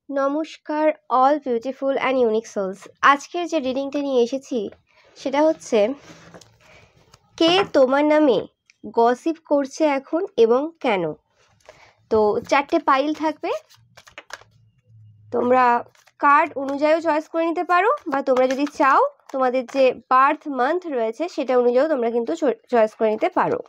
নমস্কার all beautiful and unique souls. আজকের যে রিডিংটা নিয়ে এসেছি সেটা হচ্ছে কে তোমার নামে গসিপ করছে এখন এবং কেন। তো 4টে পাইল থাকবে, তোমরা কার্ড অনুযায়ীও চয়েস করে নিতে পারো, বা তোমরা যদি চাও তোমাদের যে বার্থ মান্থ রয়েছে সেটা অনুযায়ীও তোমরা কিন্তু চয়েস করে নিতে পারো।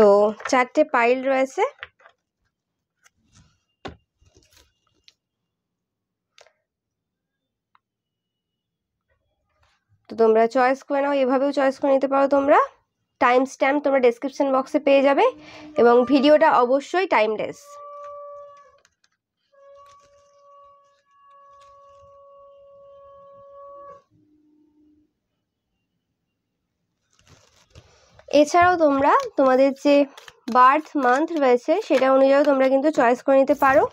তো 4টে পাইল রয়েছে, তো তোমরা চয়েস করে নাও, এভাবেও চয়েস করে নিতে পারো। তোমরা টাইম স্ট্যাম্প তোমরা ডেসক্রিপশন বক্সে পেয়ে যাবে এবং ভিডিওটা অবশ্যই টাইমলেস। এছাড়াও তোমরা তোমাদের যে বার্থ মান্থ রয়েছে সেটা অনুযায়ী তোমরা কিন্তু চয়েস করে নিতে পারো।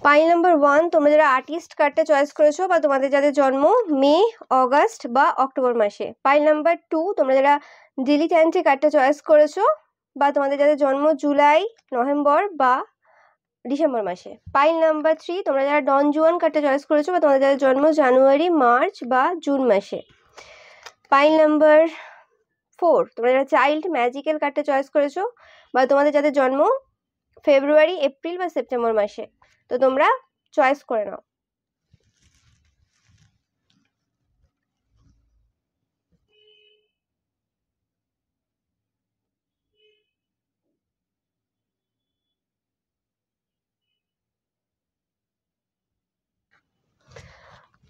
পাইল নাম্বার 1, তোমরা যারা আর্টিস্ট কার্ডটা চয়েস করেছো বা তোমাদের যাদের জন্ম মে, অগাস্ট বা অক্টোবর মাসে। পাইল নাম্বার 2, তোমরা যারা ডিলিট্যান্টে কার্ডটা চয়েস করেছো বা তোমাদের যাদের জন্ম জুলাই, নভেম্বর বা ডিসেম্বর মাসে। পাইল নাম্বার 3, তোমরা যারা ডন জুয়ান কার্ডটা চয়েস করেছো বা তোমাদের যাদের জন্ম জানুয়ারি, মার্চ বা জুন মাসে। পাইল নাম্বার 4, তোমরা যারা চাইল্ড ম্যাজিক্যাল কার্ডটা চয়েস করেছো বা তোমাদের যাদের জন্ম ফেব্রুয়ারি, এপ্রিল বা সেপ্টেম্বর মাসে। তো তোমরা চয়েস করে নাও।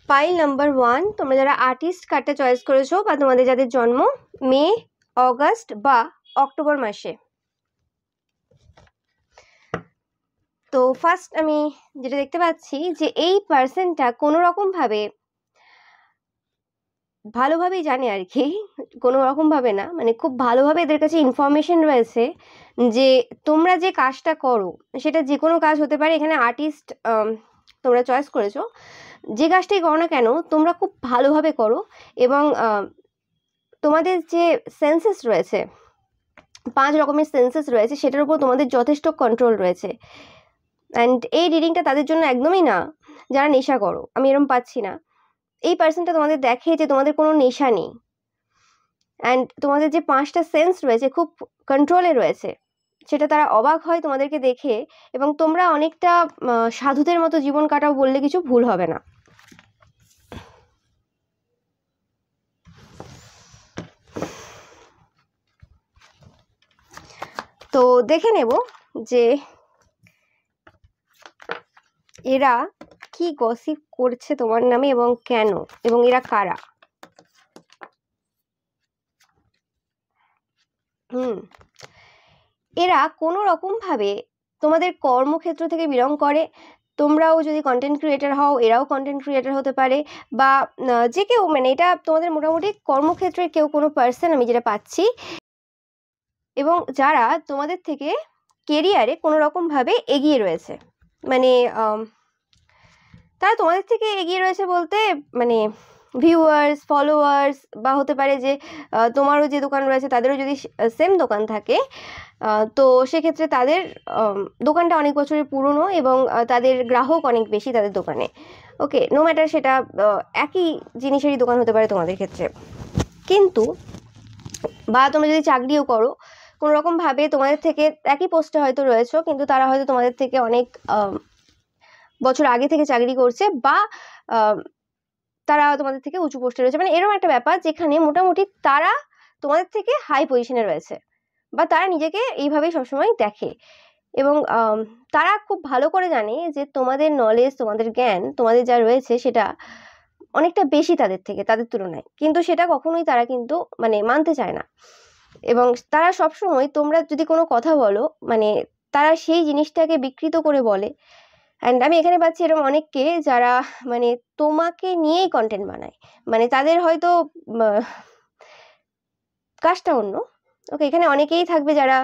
পাইল নাম্বার 1, তোমরা যারা আর্টিস্ট কার্ডটা চয়েস করেছো বা তোমাদের যাদের জন্ম মে, অগাস্ট বা অক্টোবর মাসে। তো ফার্স্ট আমি যেটা দেখতে পাচ্ছি যে এই পার্সনটা কোনো রকমভাবে ভালোভাবেই জানে আর কি, কোনো রকমভাবে না, মানে খুব ভালোভাবে এদের কাছে ইনফরমেশন রয়েছে যে তোমরা যে কাজটা করো সেটা যে কোনো কাজ হতে পারে। এখানে আর্টিস্ট তোমরা চয়েস করেছো, যে কাজটাই করো না কেন তোমরা খুব ভালোভাবে করো এবং তোমাদের যে সেন্সেস রয়েছে, 5 রকমের সেন্সেস রয়েছে, সেটার উপর তোমাদের যথেষ্ট কন্ট্রোল রয়েছে। অ্যান্ড এই রিডিংটা তাদের জন্য একদমই না যারা নেশা করো, আমি এরকম পাচ্ছি না। এই পার্সনটা তোমাদের দেখে যে তোমাদের কোনো নেশা নেই অ্যান্ড তোমাদের যে 5টা সেন্স রয়েছে খুব কন্ট্রোলে রয়েছে, সেটা তারা অবাক হয় তোমাদেরকে দেখে। এবং তোমরা অনেকটা সাধুদের মতো জীবন কাটাও বললে কিছু ভুল হবে না। তো দেখে নেব যে এরা কি গসিপ করছে তোমার নামে এবং কেন, এবং এরা কারা। এরা কোনো রকম ভাবে তোমাদের কর্মক্ষেত্র থেকে বিলং করে। তোমরাও যদি কন্টেন্ট ক্রিয়েটার হও, এরাও কন্টেন্ট ক্রিয়েটার হতে পারে, বা যে কেউ, মানে এটা তোমাদের মোটামুটি কর্মক্ষেত্রের কেউ কোনো পার্সন আমি যেটা পাচ্ছি। এবং যারা তোমাদের থেকে কেরিয়ারে কোনো রকমভাবে এগিয়ে রয়েছে, মানে তারা তোমাদের থেকে এগিয়ে রয়েছে বলতে মানে ভিউয়ার্স, ফলোয়ার্স, বা হতে পারে যে তোমারও যে দোকান রয়েছে তাদেরও যদি সেম দোকান থাকে, তো সেক্ষেত্রে তাদের দোকানটা অনেক বছরের পুরনো এবং তাদের গ্রাহক অনেক বেশি তাদের দোকানে। ওকে, নো ম্যাটার সেটা একই জিনিসেরই দোকান হতে পারে তোমাদের ক্ষেত্রে। কিন্তু বা তোমরা যদি চাকরিও করো, কোনো রকমভাবে তোমাদের থেকে একই পোস্টে হয়তো রয়েছো, কিন্তু তারা হয়তো তোমাদের থেকে অনেক বছর আগে থেকে চাকরি করছে, বা তারা তোমাদের থেকে উঁচু পোস্টে রয়েছে, মানে এরকম একটা ব্যাপার যেখানে মোটামুটি তারা তোমাদের থেকে হাই পজিশনে রয়েছে, বা তারা নিজেকে এইভাবেই সবসময় দেখে। এবং তারা খুব ভালো করে জানে যে তোমাদের নলেজ, তোমাদের জ্ঞান, তোমাদের যা রয়েছে সেটা অনেকটা বেশি তাদের থেকে, তাদের তুলনায়, কিন্তু সেটা কখনোই তারা কিন্তু মানে মানতে চায় না। এবং তারা সবসময় তোমরা যদি কোনো কথা বলো, মানে তারা সেই জিনিসটাকে বিকৃত করে বলে। অ্যান্ড আমি এখানে পাচ্ছি এরকম অনেককে যারা মানে তোমাকে নিয়েই কন্টেন্ট বানায়, মানে তাদের হয়তো কাজটা অন্য। ওকে, এখানে অনেকেই থাকবে যারা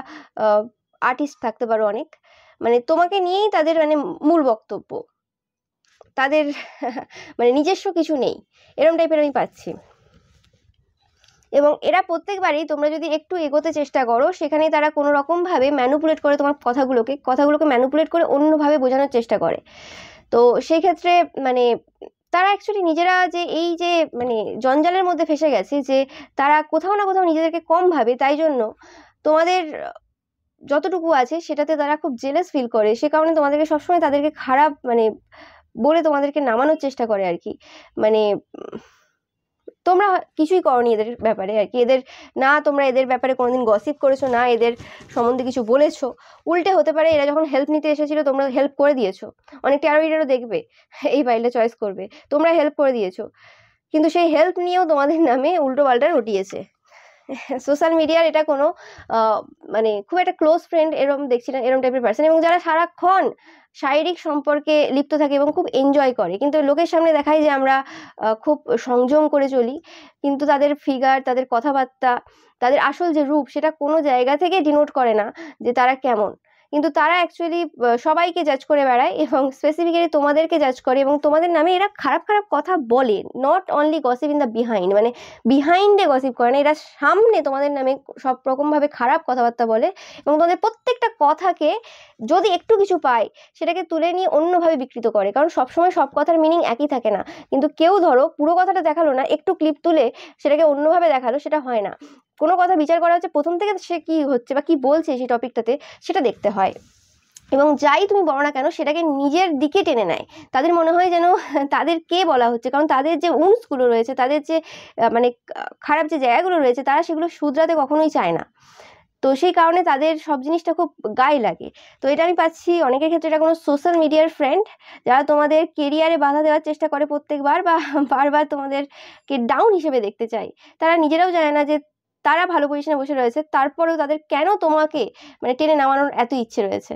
আর্টিস্ট থাকতে পারো অনেক, মানে তোমাকে নিয়েই তাদের মানে মূল বক্তব্য, তাদের মানে নিজস্ব কিছু নেই, এরকম টাইপের আমি পাচ্ছি। এবং এরা প্রত্যেকবারই তোমরা যদি একটু এগোতে চেষ্টা করো, সেখানেই তারা কোনো রকমভাবে ম্যানুপুলেট করে তোমার কথাগুলোকে ম্যানুপুলেট করে অন্যভাবে বোঝানোর চেষ্টা করে। তো সেই ক্ষেত্রে মানে তারা অ্যাকচুয়ালি নিজেরা যে এই যে মানে জঞ্জালের মধ্যে ফেসে গেছে, যে তারা কোথাও না কোথাও নিজেদেরকে কম ভাবে, তাই জন্য তোমাদের যতটুকু আছে সেটাতে তারা খুব জেলাস ফিল করে, সে কারণে তোমাদেরকে সবসময় তাদেরকে খারাপ মানে বলে তোমাদেরকে নামানোর চেষ্টা করে আর কি। মানে তোমরা কিছুই করনি এদের ব্যাপারে আর কি, এদের না তোমরা এদের ব্যাপারে কোনোদিন গসিপ করেছো, না এদের সম্বন্ধে কিছু বলেছো। উল্টে হতে পারে এরা যখন হেল্প নিতে এসেছিল তোমরা হেল্প করে দিয়েছো, অনেক ট্যারোইডারও দেখবে এই ফাইলটা চয়েস করবে, তোমরা হেল্প করে দিয়েছো, কিন্তু সেই হেল্প নিয়েও তোমাদের নামে উল্টো পাল্টা রটিয়েছে। সোশ্যাল মিডিয়ার এটা কোনো মানে খুব একটা ক্লোজ ফ্রেন্ড এরকম দেখছি না, এরকম টাইপের পার্সন, এবং যারা সারাক্ষণ শারীরিক সম্পর্কে লিপ্ত থাকে এবং খুব এনজয় করে, কিন্তু লোকের সামনে দেখায় যে আমরা খুব সংযম করে চলি, কিন্তু তাদের ফিগার, তাদের কথাবার্তা, তাদের আসল যে রূপ সেটা কোনো জায়গা থেকে ডিনোট করে না যে তারা কেমন। কিন্তু তারা অ্যাকচুয়ালি সবাইকে জাজ করে বেড়ায় এবং স্পেসিফিক্যালি তোমাদেরকে জাজ করে, এবং তোমাদের নামে এরা খারাপ খারাপ কথা বলে, not only gossip in the behind, মানে বিহাইন্ডে গসিপ করে না, এরা সামনে তোমাদের নামে সব রকমভাবে খারাপ কথাবার্তা বলে, এবং তোমাদের প্রত্যেকটা কথাকে যদি একটু কিছু পায় সেটাকে তুলে নিয়ে অন্যভাবে বিকৃত করে। কারণ সবসময় সব কথার মিনিং একই থাকে না, কিন্তু কেউ ধরো পুরো কথাটা দেখালো না, একটু ক্লিপ তুলে সেটাকে অন্যভাবে দেখালো, সেটা হয় না। কোনো কথা বিচার করা হচ্ছে প্রথম থেকে সে কি হচ্ছে বা কি বলছে সেই টপিকটাতে, সেটা দেখতে হয়। এবং যাই তুমি বলো না কেন সেটাকে নিজের দিকে টেনে নেয়, তাদের মনে হয় যেন তাদের কে বলা হচ্ছে, কারণ তাদের যে উন্সগুলো রয়েছে, তাদের যে মানে খারাপ যে জায়গাগুলো রয়েছে, তারা সেগুলো শুধরাতে কখনোই চায় না। তো সেই কারণে তাদের সব জিনিসটা খুব গায়ে লাগে। তো এটা আমি পাচ্ছি অনেকের ক্ষেত্রে, এটা কোনো সোশ্যাল মিডিয়ার ফ্রেন্ড যারা তোমাদের কেরিয়ারে বাধা দেওয়ার চেষ্টা করে প্রত্যেকবার, বা বারবার তোমাদেরকে ডাউন হিসেবে দেখতে চায়। তারা নিজেরাও জানে না যে তারা ভালো পজিশনে বসে রয়েছে, তারপরেও তাদের কেন তোমাকে মানে টেনে নামানোর এত ইচ্ছে রয়েছে।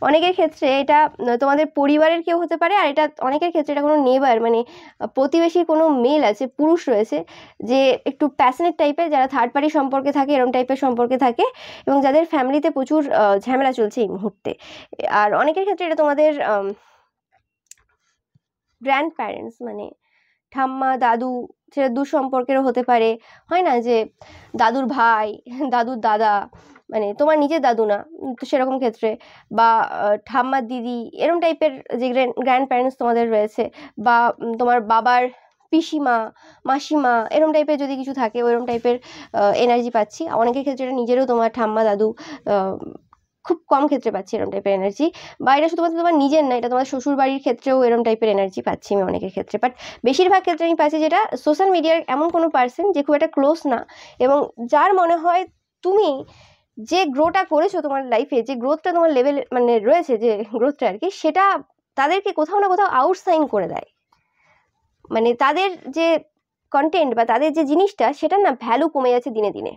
অনেকের ক্ষেত্রে এটা তোমাদের পরিবারের কেউ হতে পারে, আর এটা অনেকের ক্ষেত্রে এটা কোনো নেবার মানে প্রতিবেশীর কোনো মেল আছে, পুরুষ রয়েছে, যে একটু প্যাশনেট টাইপের, যারা থার্ড পার্টি সম্পর্কে থাকে, এরকম টাইপের সম্পর্কে থাকে, এবং যাদের ফ্যামিলিতে প্রচুর ঝামেলা চলছে এই মুহূর্তে। আর অনেকের ক্ষেত্রে এটা তোমাদের গ্র্যান্ড প্যারেন্টস, মানে ঠাম্মা, দাদু, সেটা দুঃসম্পর্কেরও হতে পারে, হয় না যে দাদুর ভাই, দাদুর দাদা, মানে তোমার নিজের দাদু না তো সেরকম ক্ষেত্রে, বা ঠাম্মার দিদি, এরকম টাইপের যে গ্র্যান্ড প্যারেন্টস তোমাদের রয়েছে, বা তোমার বাবার পিসিমা, মাসিমা, এরকম টাইপের যদি কিছু থাকে, ওইরকম টাইপের এনার্জি পাচ্ছি। অনেকের ক্ষেত্রে এটা নিজেরও তোমার ঠাম্মা, দাদু, খুব কম ক্ষেত্রে পাচ্ছি এরকম টাইপের এনার্জি। বা এটা শুধুমাত্র তোমার নিজের না, এটা তোমার শ্বশুর বাড়ির ক্ষেত্রেও এরকম টাইপের এনার্জি পাচ্ছি আমি অনেকের ক্ষেত্রে। বাট বেশিরভাগ ক্ষেত্রে আমি পাচ্ছি যেটা সোশ্যাল মিডিয়ার এমন কোনো পার্সন যে খুব একটা ক্লোজ না, এবং যার মনে হয় তুমি যে গ্রোটা করেছো তোমার লাইফে, যে গ্রোথটা তোমার লেভেল মানে রয়েছে, যে গ্রোথটা আর কি, সেটা তাদেরকে কোথাও না কোথাও আউটসাইন করে দেয়। মানে তাদের যে কন্টেন্ট বা তাদের যে জিনিসটা, সেটার না ভ্যালু কমে যাচ্ছে দিনে দিনে।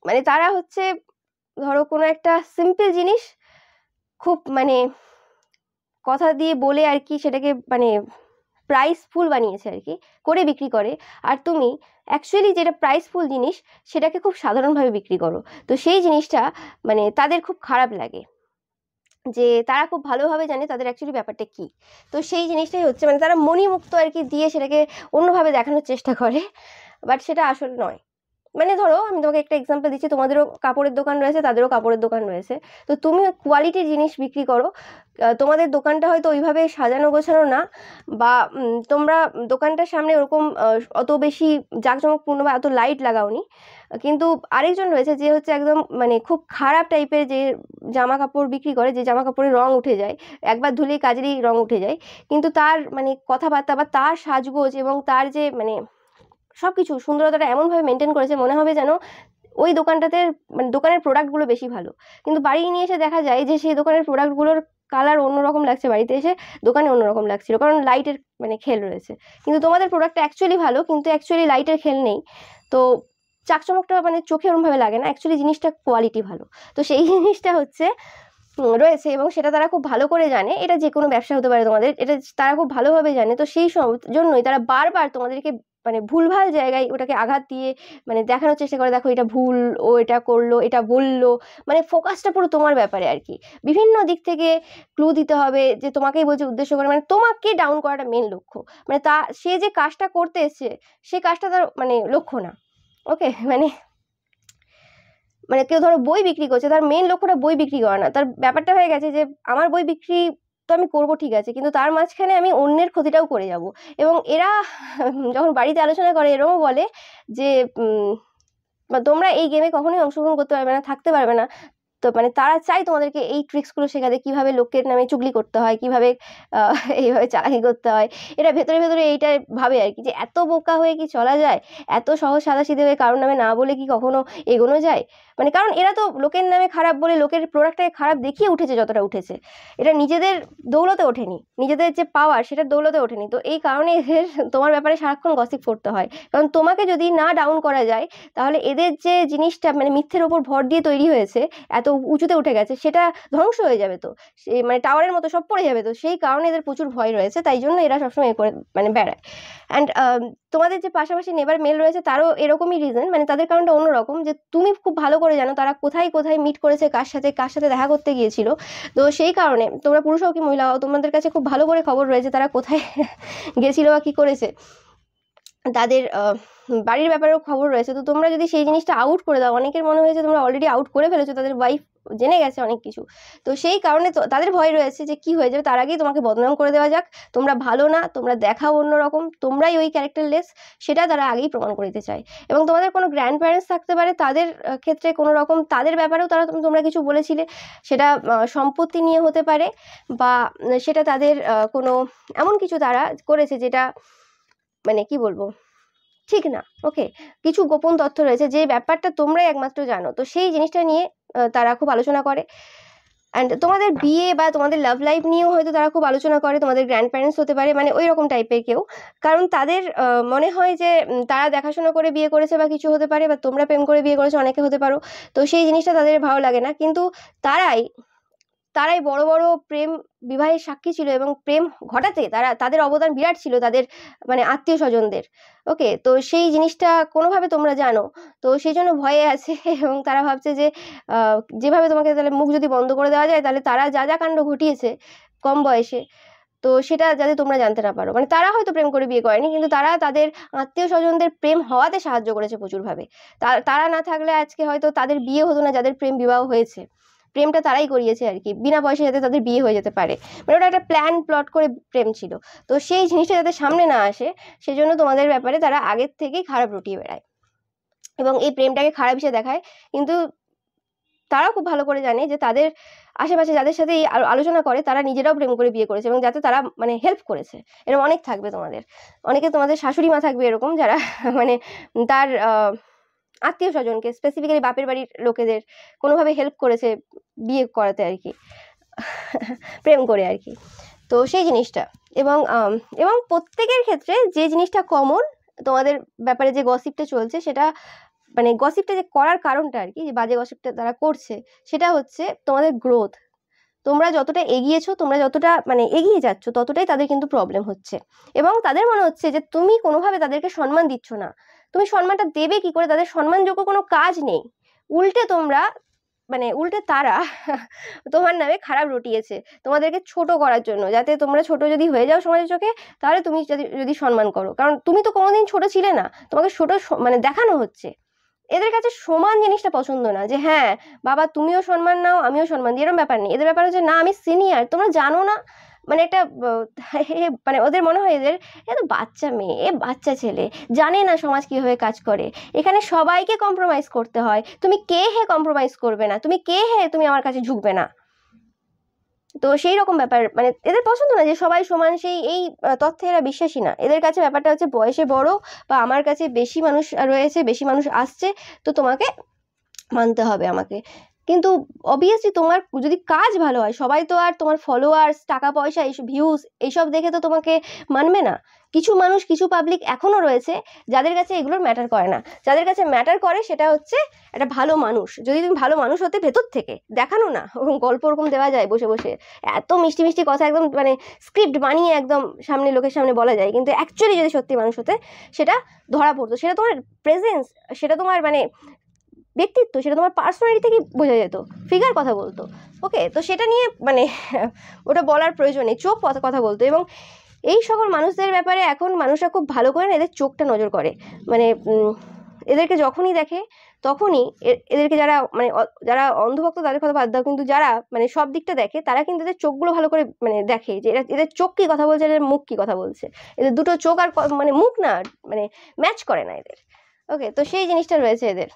মানে তারা হচ্ছে ধরো কোনো একটা সিম্পল জিনিস খুব মানে কথা দিয়ে বলে আর কি সেটাকে মানে প্রাইসফুল বানিয়েছে আর কি, করে বিক্রি করে, আর তুমি অ্যাকচুয়ালি যেটা প্রাইসফুল জিনিস সেটাকে খুব সাধারণভাবে বিক্রি করো। তো সেই জিনিসটা মানে তাদের খুব খারাপ লাগে, যে তারা খুব ভালোভাবে জানে তাদের অ্যাকচুয়ালি ব্যাপারটা কি। তো সেই জিনিসটাই হচ্ছে মানে তারা মণিমুক্ত আর কি দিয়ে সেটাকে অন্যভাবে দেখানোর চেষ্টা করে, বাট সেটা আসলে নয়। মানে ধরো আমি তোমাকে একটা এক্সাম্পল দিচ্ছি, তোমাদেরও কাপড়ের দোকান রয়েছে, তাদেরও কাপড়ের দোকান রয়েছে, তো তুমি কোয়ালিটির জিনিস বিক্রি করো, তোমাদের দোকানটা হয়তো ওইভাবে সাজানো গোছানো না, বা তোমরা দোকানটার সামনে ওরকম অত বেশি জাঁকজমকপূর্ণ বা অত লাইট লাগাওনি, কিন্তু আরেকজন রয়েছে যে হচ্ছে একদম মানে খুব খারাপ টাইপের, যে জামা কাপড় বিক্রি করে, যে জামা কাপড়ের রং উঠে যায়, একবার ধুলেই কাজেরই রং উঠে যায়, কিন্তু তার মানে কথাবার্তা বা তার সাজগোজ এবং তার যে মানে সবকিছু সুন্দরতাটা এমনভাবে মেনটেন করেছে মনে হবে যেন ওই দোকানটাতে মানে দোকানের প্রোডাক্টগুলো বেশি ভালো, কিন্তু বাড়ি নিয়ে এসে দেখা যায় যে সেই দোকানের প্রোডাক্টগুলোর কালার অন্যরকম লাগছে, বাড়িতে এসে দোকানে অন্যরকম লাগছিল, কারণ লাইটের মানে খেল রয়েছে। কিন্তু তোমাদের প্রোডাক্টটা অ্যাকচুয়ালি ভালো, কিন্তু অ্যাকচুয়ালি লাইটের খেল নেই, তো চাকচমকটা মানে চোখে ওরমভাবে লাগে না, অ্যাকচুয়ালি জিনিসটা কোয়ালিটি ভালো। তো সেই জিনিসটা হচ্ছে রয়েছে, এবং সেটা তারা খুব ভালো করে জানে, এটা যে কোনো ব্যবসা হতে পারে তোমাদের, এটা তারা খুব ভালোভাবে জানে। তো সেই জন্যই তারা বারবার তোমাদেরকে মানে ভুলভাল জায়গায় ওটাকে আঘাত দিয়ে মানে দেখানোর চেষ্টা করে, দেখো এটা ভুল, ও এটা করলো, এটা বললো, মানে ফোকাসটা পুরো তোমার ব্যাপারে আর কি, বিভিন্ন দিক থেকে ক্লু দিতে হবে, যে তোমাকেই বলছে উদ্দেশ্য করে, মানে তোমাকে ডাউন করাটা মেন লক্ষ্য, মানে সে যে কাজটা করতে এসছে সে কাজটা তার মানে লক্ষ্য না। ওকে, মানে মানে কেউ ধরো বই বিক্রি করছে, তার মেন লক্ষ্যটা বই বিক্রি করা না, তার ব্যাপারটা হয়ে গেছে যে আমার বই বিক্রি তো আমি করবো ঠিক আছে, কিন্তু তার মাঝখানে আমি অন্যের ক্ষতিটাও করে যাব। এবং এরা যখন বাড়িতে আলোচনা করে এরকমও বলে যে তোমরা এই গেমে কখনোই অংশগ্রহণ করতে পারবে না, থাকতে পারবে না। তো মানে তারা চাই তোমাদেরকে এই ট্রিক্সগুলো শেখাতে, কিভাবে লোকের নামে চুগলি করতে হয়, কিভাবে এইভাবে চালাকি করতে হয়। এটা ভেতরে ভেতরে এইটা ভাবে আর কি, যে এত বোকা হয়ে কি চলা যায়, এত সহজ সাদাসিধে হয়ে কারোর নামে না বলে কি কখনো এগোনো যায়। মানে কারণ এরা তো লোকের নামে খারাপ বলে লোকের প্রোডাক্টটাকে খারাপ দেখিয়ে উঠেছে যতটা উঠেছে, এটা নিজেদের দৌলতে ওঠেনি, নিজেদের যে পাওয়ার সেটার দৌলতে ওঠেনি। তো এই কারণে এদের তোমার ব্যাপারে সারাক্ষণ গসিপ করতে হয়, কারণ তোমাকে যদি না ডাউন করা যায় তাহলে এদের যে জিনিসটা মানে মিথ্যের ওপর ভর দিয়ে তৈরি হয়েছে, এত উঁচুতে উঠে গেছে, সেটা ধ্বংস হয়ে যাবে, তো মানে টাওয়ারের মতো সব পড়ে যাবে। তো সেই কারণে এদের প্রচুর ভয় রয়েছে, তাই জন্য এরা সবসময় এ করে মানে বেড়ায়। অ্যান্ড তোমাদের যে পাশাপাশি নেবার মেল রয়েছে তারও এরকমই রিজন, মানে তাদের কারণটা অন্যরকম, যে তুমি খুব ভালো করে জানো তারা কোথায় কোথায় মিট করেছে, কার সাথে দেখা করতে গিয়েছিল। তো সেই কারণে তোমরা পুরুষ হোক কি মহিলা হোক, তোমাদের কাছে খুব ভালো করে খবর রয়েছে তারা কোথায় গেছিল বা কি করেছে, তাদের বাড়ির ব্যাপারেও খবর রয়েছে। তো তোমরা যদি সেই জিনিসটা আউট করে দাও, অনেকের মনে হয়েছে তোমরা অলরেডি আউট করে ফেলেছো, তাদের ওয়াইফ জেনে গেছে অনেক কিছু, তো সেই কারণে তো তাদের ভয় রয়েছে যে কি হয়ে যাবে, তার আগেই তোমাকে বদনাম করে দেওয়া যাক, তোমরা ভালো না, তোমরা দেখাও অন্যরকম, তোমরাই ওই ক্যারেক্টারলেস, সেটা তারা আগেই প্রমাণ করে দিতে চায়। এবং তোমাদের কোনো গ্র্যান্ড প্যারেন্টস থাকতে পারে, তাদের ক্ষেত্রে কোনো রকম তাদের ব্যাপারেও তোমরা কিছু বলেছিলে, সেটা সম্পত্তি নিয়ে হতে পারে, বা সেটা তাদের কোনো এমন কিছু তারা করেছে যেটা মানে কি বলবো ঠিক না। ওকে, কিছু গোপন তথ্য রয়েছে যে ব্যাপারটা তোমরাই একমাত্র জানো, তো সেই জিনিসটা নিয়ে তারা খুব আলোচনা করে। অ্যান্ড তোমাদের বিয়ে বা তোমাদের লাভ লাইফ নিয়েও হয়তো তারা খুব আলোচনা করে, তোমাদের গ্র্যান্ড প্যারেন্টস হতে পারে, মানে ওই রকম টাইপের কেউ, কারণ তাদের মনে হয় যে তারা দেখাশোনা করে বিয়ে করেছে বা কিছু হতে পারে, বা তোমরা প্রেম করে বিয়ে করেছো, অনেকে হতে পারো। তো সেই জিনিসটা তাদের ভালো লাগে না, কিন্তু তারাই তারাই বড় বড় প্রেম বিবাহের সাক্ষী ছিল, এবং প্রেম ঘটাতে তাদের অবদান বিরাট ছিল, তাদের মানে আত্মীয় স্বজনদের। ওকে, তো সেই জিনিসটা কোনোভাবে তোমরা জানো, তো সেই জন্য ভয়ে আছে এবং তারা ভাবছে যে যেভাবে তোমাকে তাহলে মুখ যদি বন্ধ করে দেওয়া যায়, তাহলে তারা যা যা কাণ্ড ঘটিয়েছে কম বয়সে, তো সেটা যাতে তোমরা জানতে না পারো। মানে তারা হয়তো প্রেম করে বিয়ে করেনি, কিন্তু তারা তাদের আত্মীয় স্বজনদের প্রেম হওয়াতে সাহায্য করেছে প্রচুরভাবে। তারা না থাকলে আজকে হয়তো তাদের বিয়ে হতো না, যাদের প্রেম বিবাহ হয়েছে, প্রেমটা তারাই করিয়েছে আর কি, বিনা পয়সায় যাতে তাদের বিয়ে হয়ে যেতে পারে, মানে ওটা একটা প্ল্যান প্লট করে প্রেম ছিল। তো সেই জিনিসটা যাতে সামনে না আসে, সেজন্য তোমাদের ব্যাপারে তারা আগের থেকেই খারাপ রটিয়ে বেড়ায় এবং এই প্রেমটাকে খারাপ হিসেবে দেখায়। কিন্তু তারাও খুব ভালো করে জানে যে তাদের আশেপাশে যাদের সাথে এই আলোচনা করে তারা নিজেরাও প্রেম করে বিয়ে করেছে, এবং যাতে তারা মানে হেল্প করেছে। এরকম অনেক থাকবে তোমাদের, অনেকে তোমাদের শাশুড়ি মা থাকবে এরকম, যারা মানে তার আত্মীয় স্বজনকে স্পেসিফিক্যালি বাপের বাড়ির লোকেদের কোনোভাবে হেল্প করেছে বিয়ে করাতে আর কি, প্রেম করে আর কি। তো সেই জিনিসটা, এবং এবং প্রত্যেকের ক্ষেত্রে যে জিনিসটা কমন তোমাদের ব্যাপারে, যে গসিপটা চলছে, সেটা মানে গসিপটা যে করার কারণটা আর কি, যে বাজে গসিপটা তারা করছে, সেটা হচ্ছে তোমাদের গ্রোথ, তোমরা যতটা এগিয়েছো, তোমরা যতটা মানে এগিয়ে যাচ্ছ, ততটাই তাদের কিন্তু প্রবলেম হচ্ছে। এবং তাদের মনে হচ্ছে যে তুমি কোনোভাবে তাদেরকে সম্মান দিচ্ছ না। তুমি সম্মানটা দেবে কি করে? তাদের সম্মানযোগ্য কোনো কাজ নেই, উল্টে তোমরা মানে উল্টে তারা তোমার নামে খারাপ রটিয়েছে তোমাদেরকে ছোট করার জন্য, যাতে তোমরা ছোট যদি হয়ে যাও সমাজের চোখে, তাহলে তুমি যদি সম্মান করো। কারণ তুমি তো কোনোদিন ছোট ছিলে না, তোমাকে ছোট মানে দেখানো হচ্ছে। এদের কাছে সমান জিনিসটা পছন্দ না, যে হ্যাঁ বাবা তুমিও সম্মান নাও আমিও সম্মান দিই, এরকম ব্যাপার নেই। এদের ব্যাপার হচ্ছে না আমি সিনিয়র, তোমরা জানো না। মানে একটা মানে ওদের মনে হয় এদের এ তো বাচ্চা মেয়ে, এ বাচ্চা ছেলে, জানে না সমাজ কিভাবে কাজ করে, এখানে সবাইকে কম্প্রোমাইজ করতে হয়, তুমি কে হে কম্প্রোমাইজ করবে না, তুমি কে হে তুমি আমার কাছে ঝুঁকবে না। তো সেই রকম ব্যাপার, মানে এদের পছন্দ না যে সবাই সমান, সেই এই তথ্যে এরা বিশ্বাসী না। এদের কাছে ব্যাপারটা হচ্ছে বয়সে বড় বা আমার কাছে বেশি মানুষ রয়েছে, বেশি মানুষ আসছে, তো তোমাকে মানতে হবে আমাকে। কিন্তু অবভিয়াসলি তোমার যদি কাজ ভালো হয়, সবাই তো আর তোমার ফলোয়ার্স, টাকা পয়সা, এইসব ভিউজ এইসব দেখে তো তোমাকে মানবে না। কিছু মানুষ, কিছু পাবলিক এখনো রয়েছে যাদের কাছে এগুলোর ম্যাটার করে না। যাদের কাছে ম্যাটার করে সেটা হচ্ছে একটা ভালো মানুষ। যদি তুমি ভালো মানুষ হতে ভেতর থেকে, দেখানো না, ওরকম গল্প ওরকম দেওয়া যায় বসে বসে, এত মিষ্টি মিষ্টি কথা একদম মানে স্ক্রিপ্ট বানিয়ে একদম সামনে লোকের সামনে বলা যায়, কিন্তু অ্যাকচুয়ালি যদি সত্যি মানুষ হতে সেটা ধরা পড়তো, সেটা তোমার প্রেজেন্স, সেটা তোমার মানে ব্যক্তিত্ব, সেটা তোমার পার্সোনালিটি থেকে বোঝা যেত, ফিগার কথা বলতো। ওকে, তো সেটা নিয়ে মানে ওটা বলার প্রয়োজন নেই, চোখ কথা বলতো। এবং এই সকল মানুষদের ব্যাপারে এখন মানুষরা খুব ভালো করে না এদের চোখটা নজর করে। মানে এদেরকে যখনই দেখে তখনই এদেরকে যারা মানে যারা অন্ধভক্ত তাদের কথা বাদ দাও, কিন্তু যারা মানে সব দিকটা দেখে তারা কিন্তু এদের চোখগুলো ভালো করে মানে দেখে যে এদের চোখ কি কথা বলছে, এদের মুখ কি কথা বলছে। এদের দুটো চোখ আর মানে মুখ না মানে ম্যাচ করে না এদের। ওকে, তো সেই জিনিসটা রয়েছে এদের।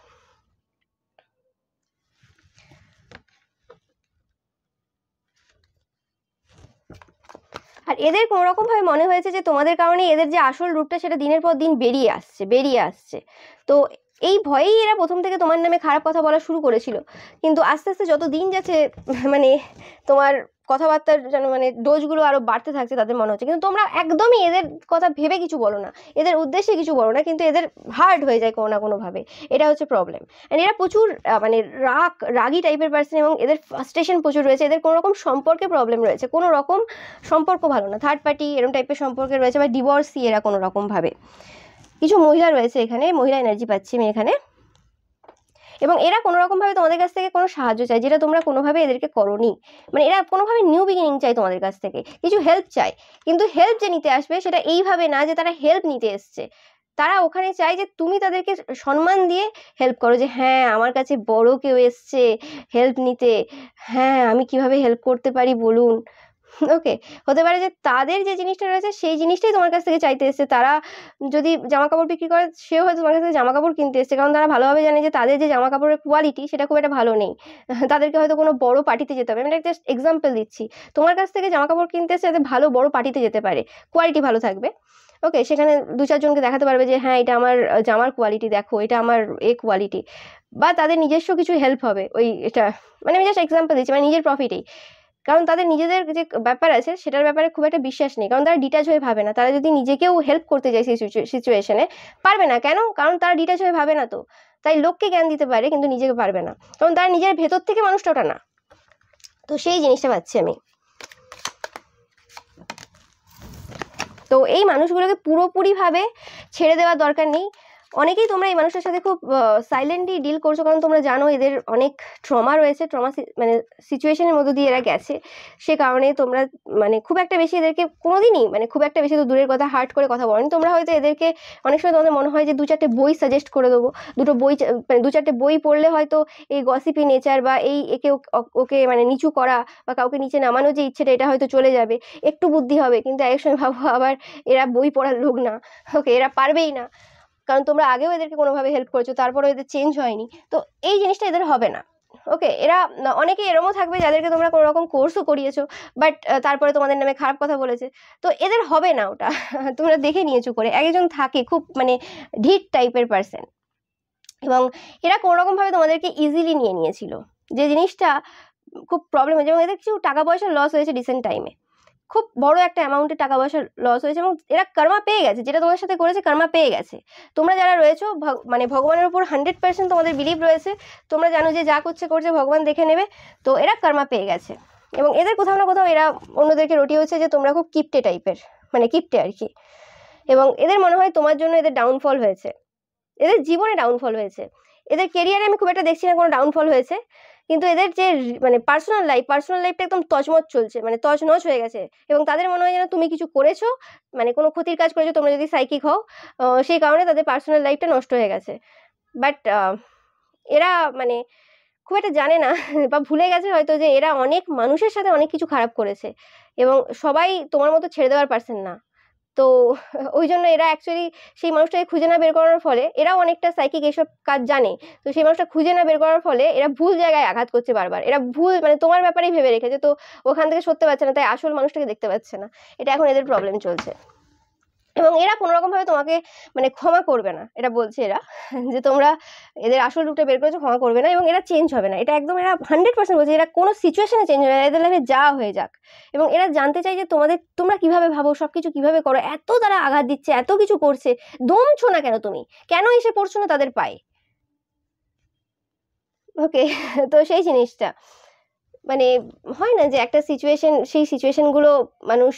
আর এদের কোনো রকম ভাবে মনে হয়েছে যে তোমাদের কারণে এদের যে আসল রূপটা সেটা দিনের পর দিন বেরিয়ে আসছে। তো এই ভয়েই এরা প্রথম থেকে তোমার নামে খারাপ কথা বলা শুরু করেছিল, কিন্তু আস্তে আস্তে যত দিন যাচ্ছে মানে তোমার কথাবার্তার যেন মানে ডোজগুলো আরো বাড়তে থাকছে তাদের মনে হচ্ছে। কিন্তু তোমরা একদমই এদের কথা ভেবে কিছু বলো না, এদের উদ্দেশ্যে কিছু বলো না, কিন্তু এদের হার্ড হয়ে যায় কোনো না কোনো ভাবে। এটা হচ্ছে প্রবলেম। অ্যান্ড এরা প্রচুর মানে রাগী টাইপের পার্সন, এবং এদের ফ্রাস্ট্রেশন প্রচুর রয়েছে। এদের কোনো রকম সম্পর্কে প্রবলেম রয়েছে, কোনো রকম সম্পর্ক ভালো না, থার্ড পার্টি এরকম টাইপের সম্পর্কে রয়েছে, বা ডিভোর্সি এরা কোনো রকম ভাবে। কিছু মহিলা রয়েছে এখানে, মহিলা এনার্জি পাচ্ছি আমি এখানে। এবং এরা কোনো রকম ভাবে তোমাদের কাছ থেকে কোনো সাহায্য চায়, যেটা তোমরা কোনোভাবে এদেরকে করোনি। মানে এরা কোনোভাবে নিউ বিগিনিং চাই তোমাদের কাছ থেকে, কিছু হেল্প চায়। কিন্তু হেল্প যে নিতে আসবে সেটা এইভাবে না যে তারা হেল্প নিতে এসছে, তারা ওখানে চায় যে তুমি তাদেরকে সম্মান দিয়ে হেল্প করো, যে হ্যাঁ আমার কাছে বড় কেউ এসছে হেল্প নিতে, হ্যাঁ আমি কিভাবে হেল্প করতে পারি বলুন। ওকে, হতে পারে যে তাদের যে জিনিসটা রয়েছে সেই জিনিসটাই তোমার কাছ থেকে চাইতে এসছে। তারা যদি জামা কাপড় বিক্রি করে, সেও হয়তো তোমার কাছ থেকে জামা কাপড় কিনতে এসছে, কারণ তারা ভালোভাবে জানে যে তাদের যে জামা কাপড়ের কোয়ালিটি সেটা খুব একটা ভালো নেই। তাদেরকে হয়তো কোনো বড় পার্টিতে যেতে হবে, আমি একটা জাস্ট এক্সাম্পল দিচ্ছি। তোমার কাছ থেকে জামা কাপড় কিনতে এসছে যাতে ভালো বড় পার্টিতে যেতে পারে, কোয়ালিটি ভালো থাকবে। ওকে, সেখানে দু চারজনকে দেখাতে পারবে যে হ্যাঁ এটা আমার জামার কোয়ালিটি, দেখো এটা আমার কোয়ালিটি। বা তাদের নিজস্ব কিছু হেল্প হবে ওই এটা, মানে আমি জাস্ট এক্সাম্পল দিচ্ছি, মানে নিজের প্রফিটেই। কারণ তাদের নিজেদের যে ব্যাপার আছে সেটার ব্যাপারে খুব একটা বিশ্বাস নেই, কারণ তারা ডিটাচ হয়ে ভাবে না। তারা যদি নিজেকেও হেল্প করতে যায় সেই সিচুয়েশনে পারবে না, কেন? কারণ তারা ডিটাচ হয়ে ভাবে না। তো তাই লোককে জ্ঞান দিতে পারে কিন্তু নিজেকে পারবে না, কারণ তারা নিজের ভেতর থেকে মানুষটা ওটা না। তো সেই জিনিসটা পাচ্ছি আমি। তো এই মানুষগুলোকে পুরোপুরিভাবে ছেড়ে দেওয়ার দরকার নেই। অনেকেই তোমরা এই মানুষের সাথে খুব সাইলেন্টলি ডিল করছো, কারণ তোমরা জানো এদের অনেক ট্রমা রয়েছে, মানে সিচুয়েশনের মধ্যে দিয়ে এরা গেছে। সে কারণে তোমরা মানে খুব একটা বেশি এদেরকে কোনোদিনই মানে খুব একটা বেশি তো দূরের কথা হার্ট করে কথা বলেনি তোমরা। হয়তো এদেরকে অনেক সময় তোমাদের মনে হয় যে দু চারটে বই সাজেস্ট করে দেবো, মানে দু চারটে বই পড়লে হয়তো এই গসিপি নেচার বা এই একে ওকে মানে নিচু করা বা কাউকে নিচে নামানোর যে ইচ্ছেটা এটা হয়তো চলে যাবে, একটু বুদ্ধি হবে। কিন্তু এক সময় ভাবো আবার এরা বই পড়ার লোক না। ওকে, এরা পারবেই না, কারণ তোমরা আগেও এদেরকে কোনোভাবে হেল্প করেছো, তারপরেও এদের চেঞ্জ হয়নি। তো এই জিনিসটা এদের হবে না। ওকে, এরা অনেকে এরমও থাকবে যাদেরকে তোমরা কোনো রকম কোর্সও করিয়েছো, বাট তারপরে তোমাদের নামে খারাপ কথা বলেছে। তো এদের হবে না ওটা। তোমরা দেখে নিয়েছো করে, একজন থাকে খুব মানে ঢিট টাইপের পার্সন, এবং এরা কোনো রকম ভাবে তোমাদেরকে ইজিলি নিয়ে নিয়েছিল, যে জিনিসটা খুব প্রবলেম হয়েছে। এবং এদের কিছু টাকা পয়সা লস হয়েছে রিসেন্ট টাইমে, খুব বড় একটা অ্যামাউন্টের টাকা পয়সা লস হয়েছে, এবং এরা কর্মা পেয়ে গেছে, যেটা তোমার সাথে করেছে কর্মা পেয়ে গেছে। তোমরা যারা রয়েছো মানে ভগবানের উপর 100% তোমাদের বিলিভ রয়েছে, তোমরা জানো যে যা করছে ভগবান দেখে নেবে। তো এরা কর্মা পেয়ে গেছে। এবং এদের কোথাও না কোথাও এরা অন্যদেরকে রটিয়ে হচ্ছে যে তোমরা খুব কিপটে টাইপের, মানে কিপটে আর কি। এবং এদের মনে হয় তোমার জন্য এদের ডাউনফল হয়েছে, এদের জীবনে ডাউনফল হয়েছে। এদের কেরিয়ারে আমি খুব একটা দেখছি না কোনো ডাউনফল হয়েছে, কিন্তু এদের যে মানে পার্সোনাল লাইফটা একদম তছমছ চলছে, মানে তছনছ হয়ে গেছে। এবং তাদের মনে হয় যেন তুমি কিছু করেছো, মানে কোনো ক্ষতির কাজ করেছো তোমরা যদি সাইকিক হও, সেই কারণে তাদের পার্সোনাল লাইফটা নষ্ট হয়ে গেছে। বাট এরা মানে খুব একটা জানে না বা ভুলে গেছে হয়তো যে এরা অনেক মানুষের সাথে অনেক কিছু খারাপ করেছে, এবং সবাই তোমার মতো ছেড়ে দেওয়ার পারসন না। তো ওই জন্য এরা অ্যাকচুয়ালি সেই মানুষটাকে খুঁজে না বের করার ফলে, এরাও অনেকটা সাইকিক এইসব কাজ জানে, তো সেই মানুষটা খুঁজে না বের করার ফলে এরা ভুল জায়গায় আঘাত করছে বারবার। এরা ভুল মানে তোমার ব্যাপারেই ভেবে রেখেছে, তো ওখান থেকে সরতে পারছে না, তাই আসল মানুষটাকে দেখতে পাচ্ছে না। এটা এখন এদের প্রবলেম চলছে। এবং এরা কোনো রকম ভাবে তোমাকে মানে ক্ষমা করবে না, এটা বলছে এরা যে তোমরা এদের আসল রূপটা বের করেছো, ক্ষমা করবে না। এবং এরা চেঞ্জ হবে না, এটা একদম এরা 100% বলছে। এরা কোনো সিচুয়েশনে চেঞ্জ হবে না, এদের লাইফে যা হয়ে যাক। এবং এরা জানতে চাই যে তোমরা কিভাবে ভাবো, সবকিছু কিভাবে করো। এত তারা আঘাত দিচ্ছে, এত কিছু করছে, দমছো না কেন তুমি, কেন এসে পড়ছো না তাদের পায়ে? ওকে তো সেই জিনিসটা মানে হয় না যে একটা সিচুয়েশন, সেই সিচুয়েশনগুলো মানুষ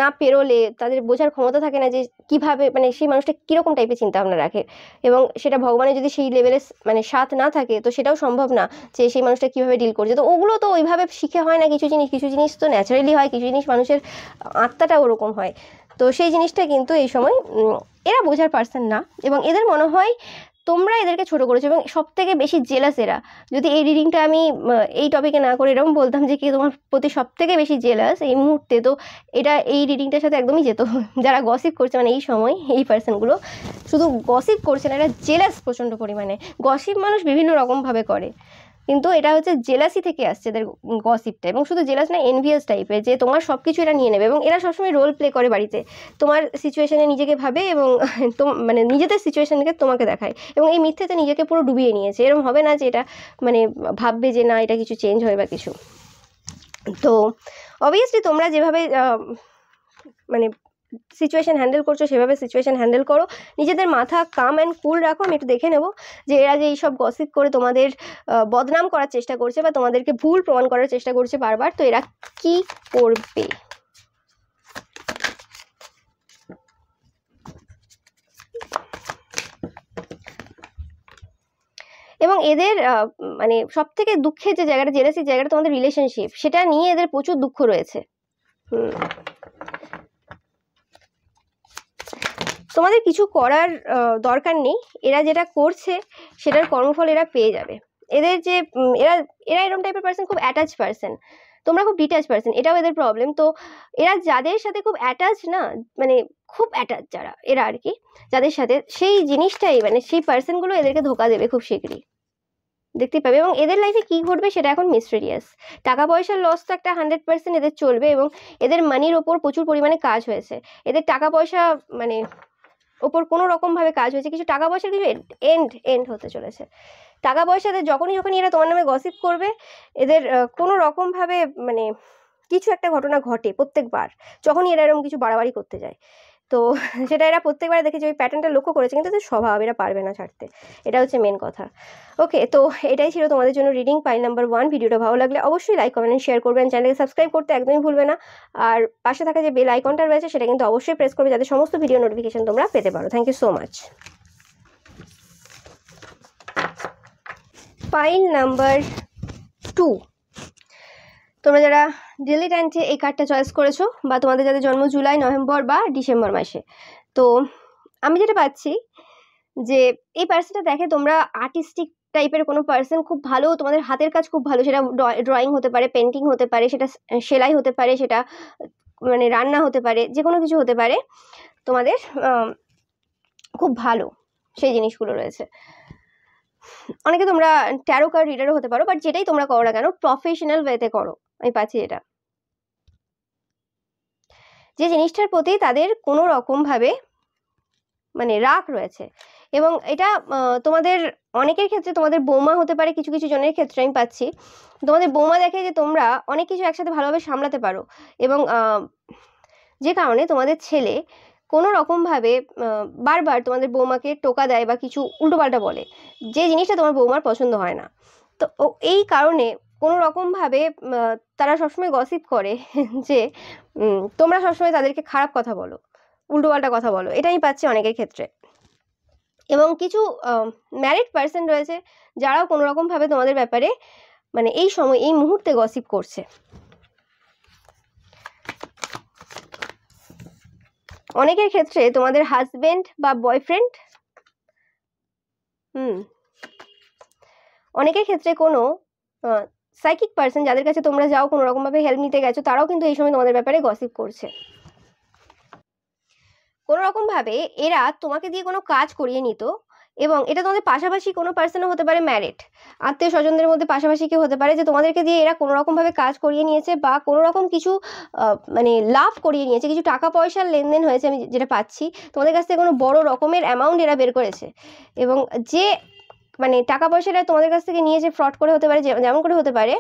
না পেরোলে তাদের বোঝার ক্ষমতা থাকে না যে কিভাবে, মানে সেই মানুষটা কিরকম টাইপের চিন্তা ভাবনা রাখে। এবং সেটা ভগবানের যদি সেই লেভেলে মানে সাথ না থাকে, তো সেটাও সম্ভব না যে সেই মানুষটা কিভাবে ডিল করছে। তো ওগুলো তো ওইভাবে শিখে হয় না, কিছু জিনিস তো ন্যাচারালি হয়, কিছু জিনিস মানুষের আত্মাটা ওরকম হয়। তো সেই জিনিসটা কিন্তু এই সময় এরা বোঝার পারসন না। এবং এদের মনে হয় তোমরা এদেরকে ছোট করেছো, এবং সব থেকে বেশি জেলাস এরা। যদি এই রিডিংটা আমি এই টপিকে না করে এরকম বলতাম যে কি তোমার প্রতি সব থেকে বেশি জেলাস এই মুহূর্তে, তো এটা এই রিডিংটার সাথে একদমই যেত। যারা গসিপ করছে মানে এই সময় এই পার্সনগুলো শুধু গসিপ করছে না, এরা জেলাস প্রচণ্ড পরিমাণে। গসিপ মানুষ বিভিন্ন রকমভাবে করে, কিন্তু এটা হচ্ছে জেলাসি থেকে আসছে এদের গসিপটা। এবং শুধু জেলাস না, এনভিয়াস টাইপের, যে তোমার সব কিছু এরা নিয়ে নেবে। এবং এরা সবসময় রোল প্লে করে বাড়িতে, তোমার সিচুয়েশনে নিজেকে ভাবে এবং মানে নিজেদের সিচুয়েশনকে তোমাকে দেখায়, এবং এই মিথ্যেতে নিজেকে পুরো ডুবিয়ে নিয়েছে। এরকম হবে না যে এটা মানে ভাববে যে না এটা কিছু চেঞ্জ হয় বা কিছু। তো অবভিয়াসলি তোমরা যেভাবে মানে সিচুয়েশন হ্যান্ডেল করছো সেভাবে সিচুয়েশন হ্যান্ডেল করো, নিজেদের মাথা কাম অ্যান্ড কুল রাখো। আমি একটু দেখে নেবো যে এরা যে এইসব গসিপ করে তোমাদের বদনাম করার চেষ্টা করছে বা তোমাদেরকে ভুল প্রমাণ করার চেষ্টা করছে বারবার, তো এরা কি করবে। এবং এদের মানে সব থেকে দুঃখের যে জায়গাটা, জেলাসির জায়গাটা, তোমাদের রিলেশনশিপ, সেটা নিয়ে এদের প্রচুর দুঃখ রয়েছে। তোমাদের কিছু করার দরকার নেই, এরা যেটা করছে সেটার কর্মফল এরা পেয়ে যাবে। এদের যে এরা এরা এরকম টাইপের পার্সন, খুব অ্যাটাচ পার্সন, তোমরা খুব ডিট্যাচ পার্সন, এটাও এদের প্রবলেম। তো এরা যাদের সাথে খুব অ্যাটাচ না, মানে খুব অ্যাটাচ যারা এরা আর কি, যাদের সাথে সেই জিনিসটাই মানে সেই পার্সনগুলো এদেরকে ধোকা দেবে খুব শীঘ্রই, দেখতে পাবে। এবং এদের লাইফে কি ঘটবে সেটা এখন মিস্টেরিয়াস। টাকা পয়সার লস তো একটা 100% এদের চলবে, এবং এদের মানির ওপর প্রচুর পরিমাণে কাজ হয়েছে। এদের টাকা পয়সা মানে ওপর কোনো রকমভাবে কাজ হয়েছে, কিছু টাকা পয়সার কিছু এন্ড হতে চলেছে। টাকা পয়সাতে যখনই এরা তোমার নামে গসিপ করবে, এদের কোনো রকমভাবে মানে কিছু একটা ঘটনা ঘটে প্রত্যেকবার যখনই এরা এরকম কিছু বাড়াবাড়ি করতে যায়। তো সেটা এরা প্রত্যেকবার দেখেছে, ওই প্যাটার্নটা লক্ষ্য করেছে, কিন্তু এদের স্বভাব, এরা পারবে না ছাড়তে, এটা হচ্ছে মেন কথা। ওকে, তো এটাই ছিল তোমাদের জন্য রিডিং পাইল নাম্বার 1। ভিডিওটা ভালো লাগলে অবশ্যই লাইক কমেন্ট শেয়ার করবেন, চ্যানেলকে সাবস্ক্রাইব করতে একদমই ভুলবে না। আর পাশে থাকা যে বেল আইকনটা রয়েছে সেটা কিন্তু অবশ্যই প্রেস করবে, যাতে সমস্ত ভিডিও নোটিফিকেশন তোমরা পেতে পারো। Thank you so much. Pile number 2, তোমরা যারা ডিলিট্যান্টে এই কার্ডটা চয়েস করেছো, বা তোমাদের যাদের জন্ম জুলাই, নভেম্বর বা ডিসেম্বর মাসে, তো আমি যেটা পাচ্ছি যে এই পার্সনটা দেখে তোমরা আর্টিস্টিক টাইপের কোনো পার্সন, খুব ভালো, তোমাদের হাতের কাজ খুব ভালো, সেটা ড্রয়িং হতে পারে, পেন্টিং হতে পারে, সেটা সেলাই হতে পারে, সেটা মানে রান্না হতে পারে, যে কোনো কিছু হতে পারে, তোমাদের খুব ভালো সেই জিনিসগুলো রয়েছে। অনেকে তোমরা ট্যারো কার্ড রিডারও হতে পারো, বাট যেটাই তোমরা করো না কেন প্রফেশনাল ওয়েতে করো, আমি পাচ্ছি এটা। যে জিনিসটার প্রতি তাদের কোনো রকমভাবে মানে রাগ রয়েছে, এবং এটা তোমাদের অনেকের ক্ষেত্রে তোমাদের বৌমা হতে পারে, কিছু কিছু জনের ক্ষেত্রে আমি পাচ্ছি তোমাদের বৌমা দেখে যে তোমরা অনেক কিছু একসাথে ভালোভাবে সামলাতে পারো, এবং যে কারণে তোমাদের ছেলে কোনো রকমভাবে বারবার তোমাদের বৌমাকে টোকা দেয় বা কিছু উল্টোপাল্টা বলে, যে জিনিসটা তোমার বৌমার পছন্দ হয় না। তো এই কারণে কোনো রকমভাবে তারা সবসময় গসিপ করে যে তোমরা সবসময় তাদেরকে খারাপ কথা বলো, উল্টোপাল্টা কথা বলো, এটা আমি পাচ্ছি অনেকের ক্ষেত্রে। এবং কিছু ম্যারিড পার্সন রয়েছে যারাও কোনো রকমভাবে তোমাদের ব্যাপারে মানে এই সময় এই মুহূর্তে গসিপ করছে। অনেকের ক্ষেত্রে তোমাদের হাজবেন্ড বা বয়ফ্রেন্ড, অনেকের ক্ষেত্রে কোনো সাইকিক পার্সন যাদের কাছে তোমরা যাও কোনো রকমভাবে হেল্প নিতে গেছো, তারাও কিন্তু এই সময় তোমাদের ব্যাপারে গসিপ করছে। কোনো রকমভাবে এরা তোমাকে দিয়ে কোনো কাজ করিয়ে নিত, এবং এটা তোমাদের পাশাপাশি কোনো পার্সনও হতে পারে, ম্যারিড আত্মীয় স্বজনদের মধ্যে পাশাপাশি কেউ হতে পারে, যে তোমাদেরকে দিয়ে এরা কোনো রকমভাবে কাজ করিয়ে নিয়েছে বা কোনো রকম কিছু মানে লাভ করিয়ে নিয়েছে, কিছু টাকা পয়সার লেনদেন হয়েছে। আমি যেটা পাচ্ছি তোমাদের কাছ থেকে কোনো বড় রকমের অ্যামাউন্ট এরা বের করেছে, এবং যে মানে টাকা পয়সাটা তোমাদের কাছ থেকে নিয়েছে ফ্রড করে হতে পারে, যেমন করে হতে পারে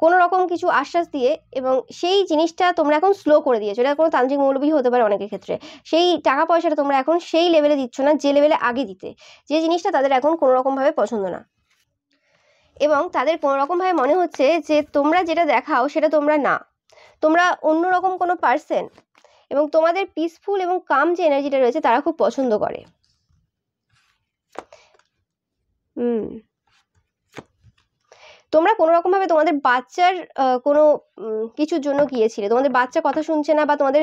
কোনো রকম কিছু আশ্বাস দিয়ে, এবং সেই জিনিসটা তোমরা এখন স্লো করে দিয়েছো। এটা কোনো তান্ত্রিক মৌলবি হতে পারে অনেকের ক্ষেত্রে। সেই টাকা পয়সাটা তোমরা এখন সেই লেভেলে দিচ্ছ না যে লেভেলে আগে দিতে, যে জিনিসটা তাদের এখন কোনো রকমভাবে পছন্দ না, এবং তাদের কোনো রকমভাবে মনে হচ্ছে যে তোমরা যেটা দেখাও সেটা তোমরা না, তোমরা অন্যরকম কোনো পার্সন, এবং তোমাদের পিসফুল এবং কাম যে এনার্জিটা রয়েছে তারা খুব পছন্দ করে। তোমরা কোনো রকমভাবে তোমাদের বাচ্চার কোনো কিছুর জন্য গিয়েছিলে, তোমাদের বাচ্চা কথা শুনছে না বা তোমাদের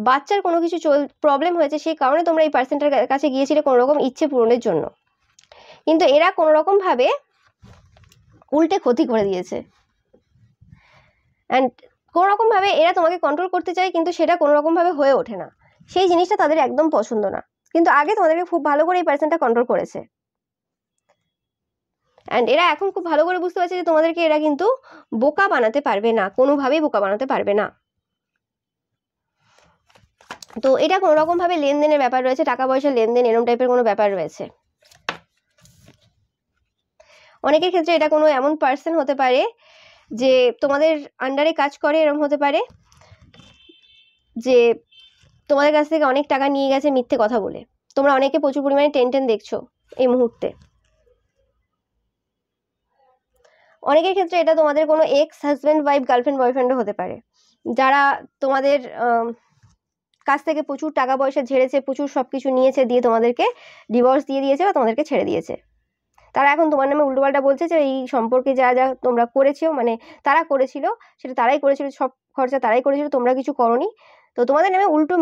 বাচ্চার কোনো কিছু প্রবলেম হয়েছে, সেই কারণে তোমরা এই পার্সনটার কাছে গিয়েছিলে কোনো রকম ইচ্ছে পূরণের জন্য, কিন্তু এরা কোনো রকমভাবে উল্টে ক্ষতি করে দিয়েছে। অ্যান্ড কোনো রকমভাবে এরা তোমাকে কন্ট্রোল করতে চায়, কিন্তু সেটা কোনো রকমভাবে হয়ে ওঠে না, সেই জিনিসটা তাদের একদম পছন্দ না। কিন্তু আগে তোমাদেরকে খুব ভালো করে এই পার্সনটা কন্ট্রোল করেছে, অ্যান্ড এরা এখন খুব ভালো করে বুঝতে পারছে যে তোমাদেরকে এরা কিন্তু বোকা বানাতে পারবে না, কোনোভাবেই বোকা বানাতে পারবে না। তো এটা কোনো রকম ভাবে লেনদেনের ব্যাপার রয়েছে, টাকা পয়সার লেনদেন এরকম টাইপের কোনো ব্যাপার রয়েছে। অনেকের ক্ষেত্রে এটা কোনো এমন পার্সন হতে পারে যে তোমাদের আন্ডারে কাজ করে, এরকম হতে পারে যে তোমাদের কাছ থেকে অনেক টাকা নিয়ে গেছে মিথ্যে কথা বলে। তোমরা অনেকে প্রচুর পরিমাণে টেনটেন দেখছো এই মুহূর্তে। অনেকের ক্ষেত্রে এটা তোমাদের কোনো এক্স হাজব্যান্ড ওয়াইফ গার্লফ্রেন্ড বয়ফ্রেন্ডও হতে পারে, যারা তোমাদের কাছ থেকে প্রচুর টাকা পয়সা ঝেড়েছে, প্রচুর সবকিছু নিয়েছে, দিয়ে তোমাদেরকে ডিভোর্স দিয়ে দিয়েছে বা তোমাদেরকে ছেড়ে দিয়েছে। তারা এখন তোমার নামে উল্টোপাল্টা বলছে যে এই সম্পর্কে যা যা তোমরা করেছো, মানে তারা করেছিল সেটা তারাই করেছিল, সব খরচা তারাই করেছিল, তোমরা কিছু করোনি। তো তোমাদের নামে উল্টো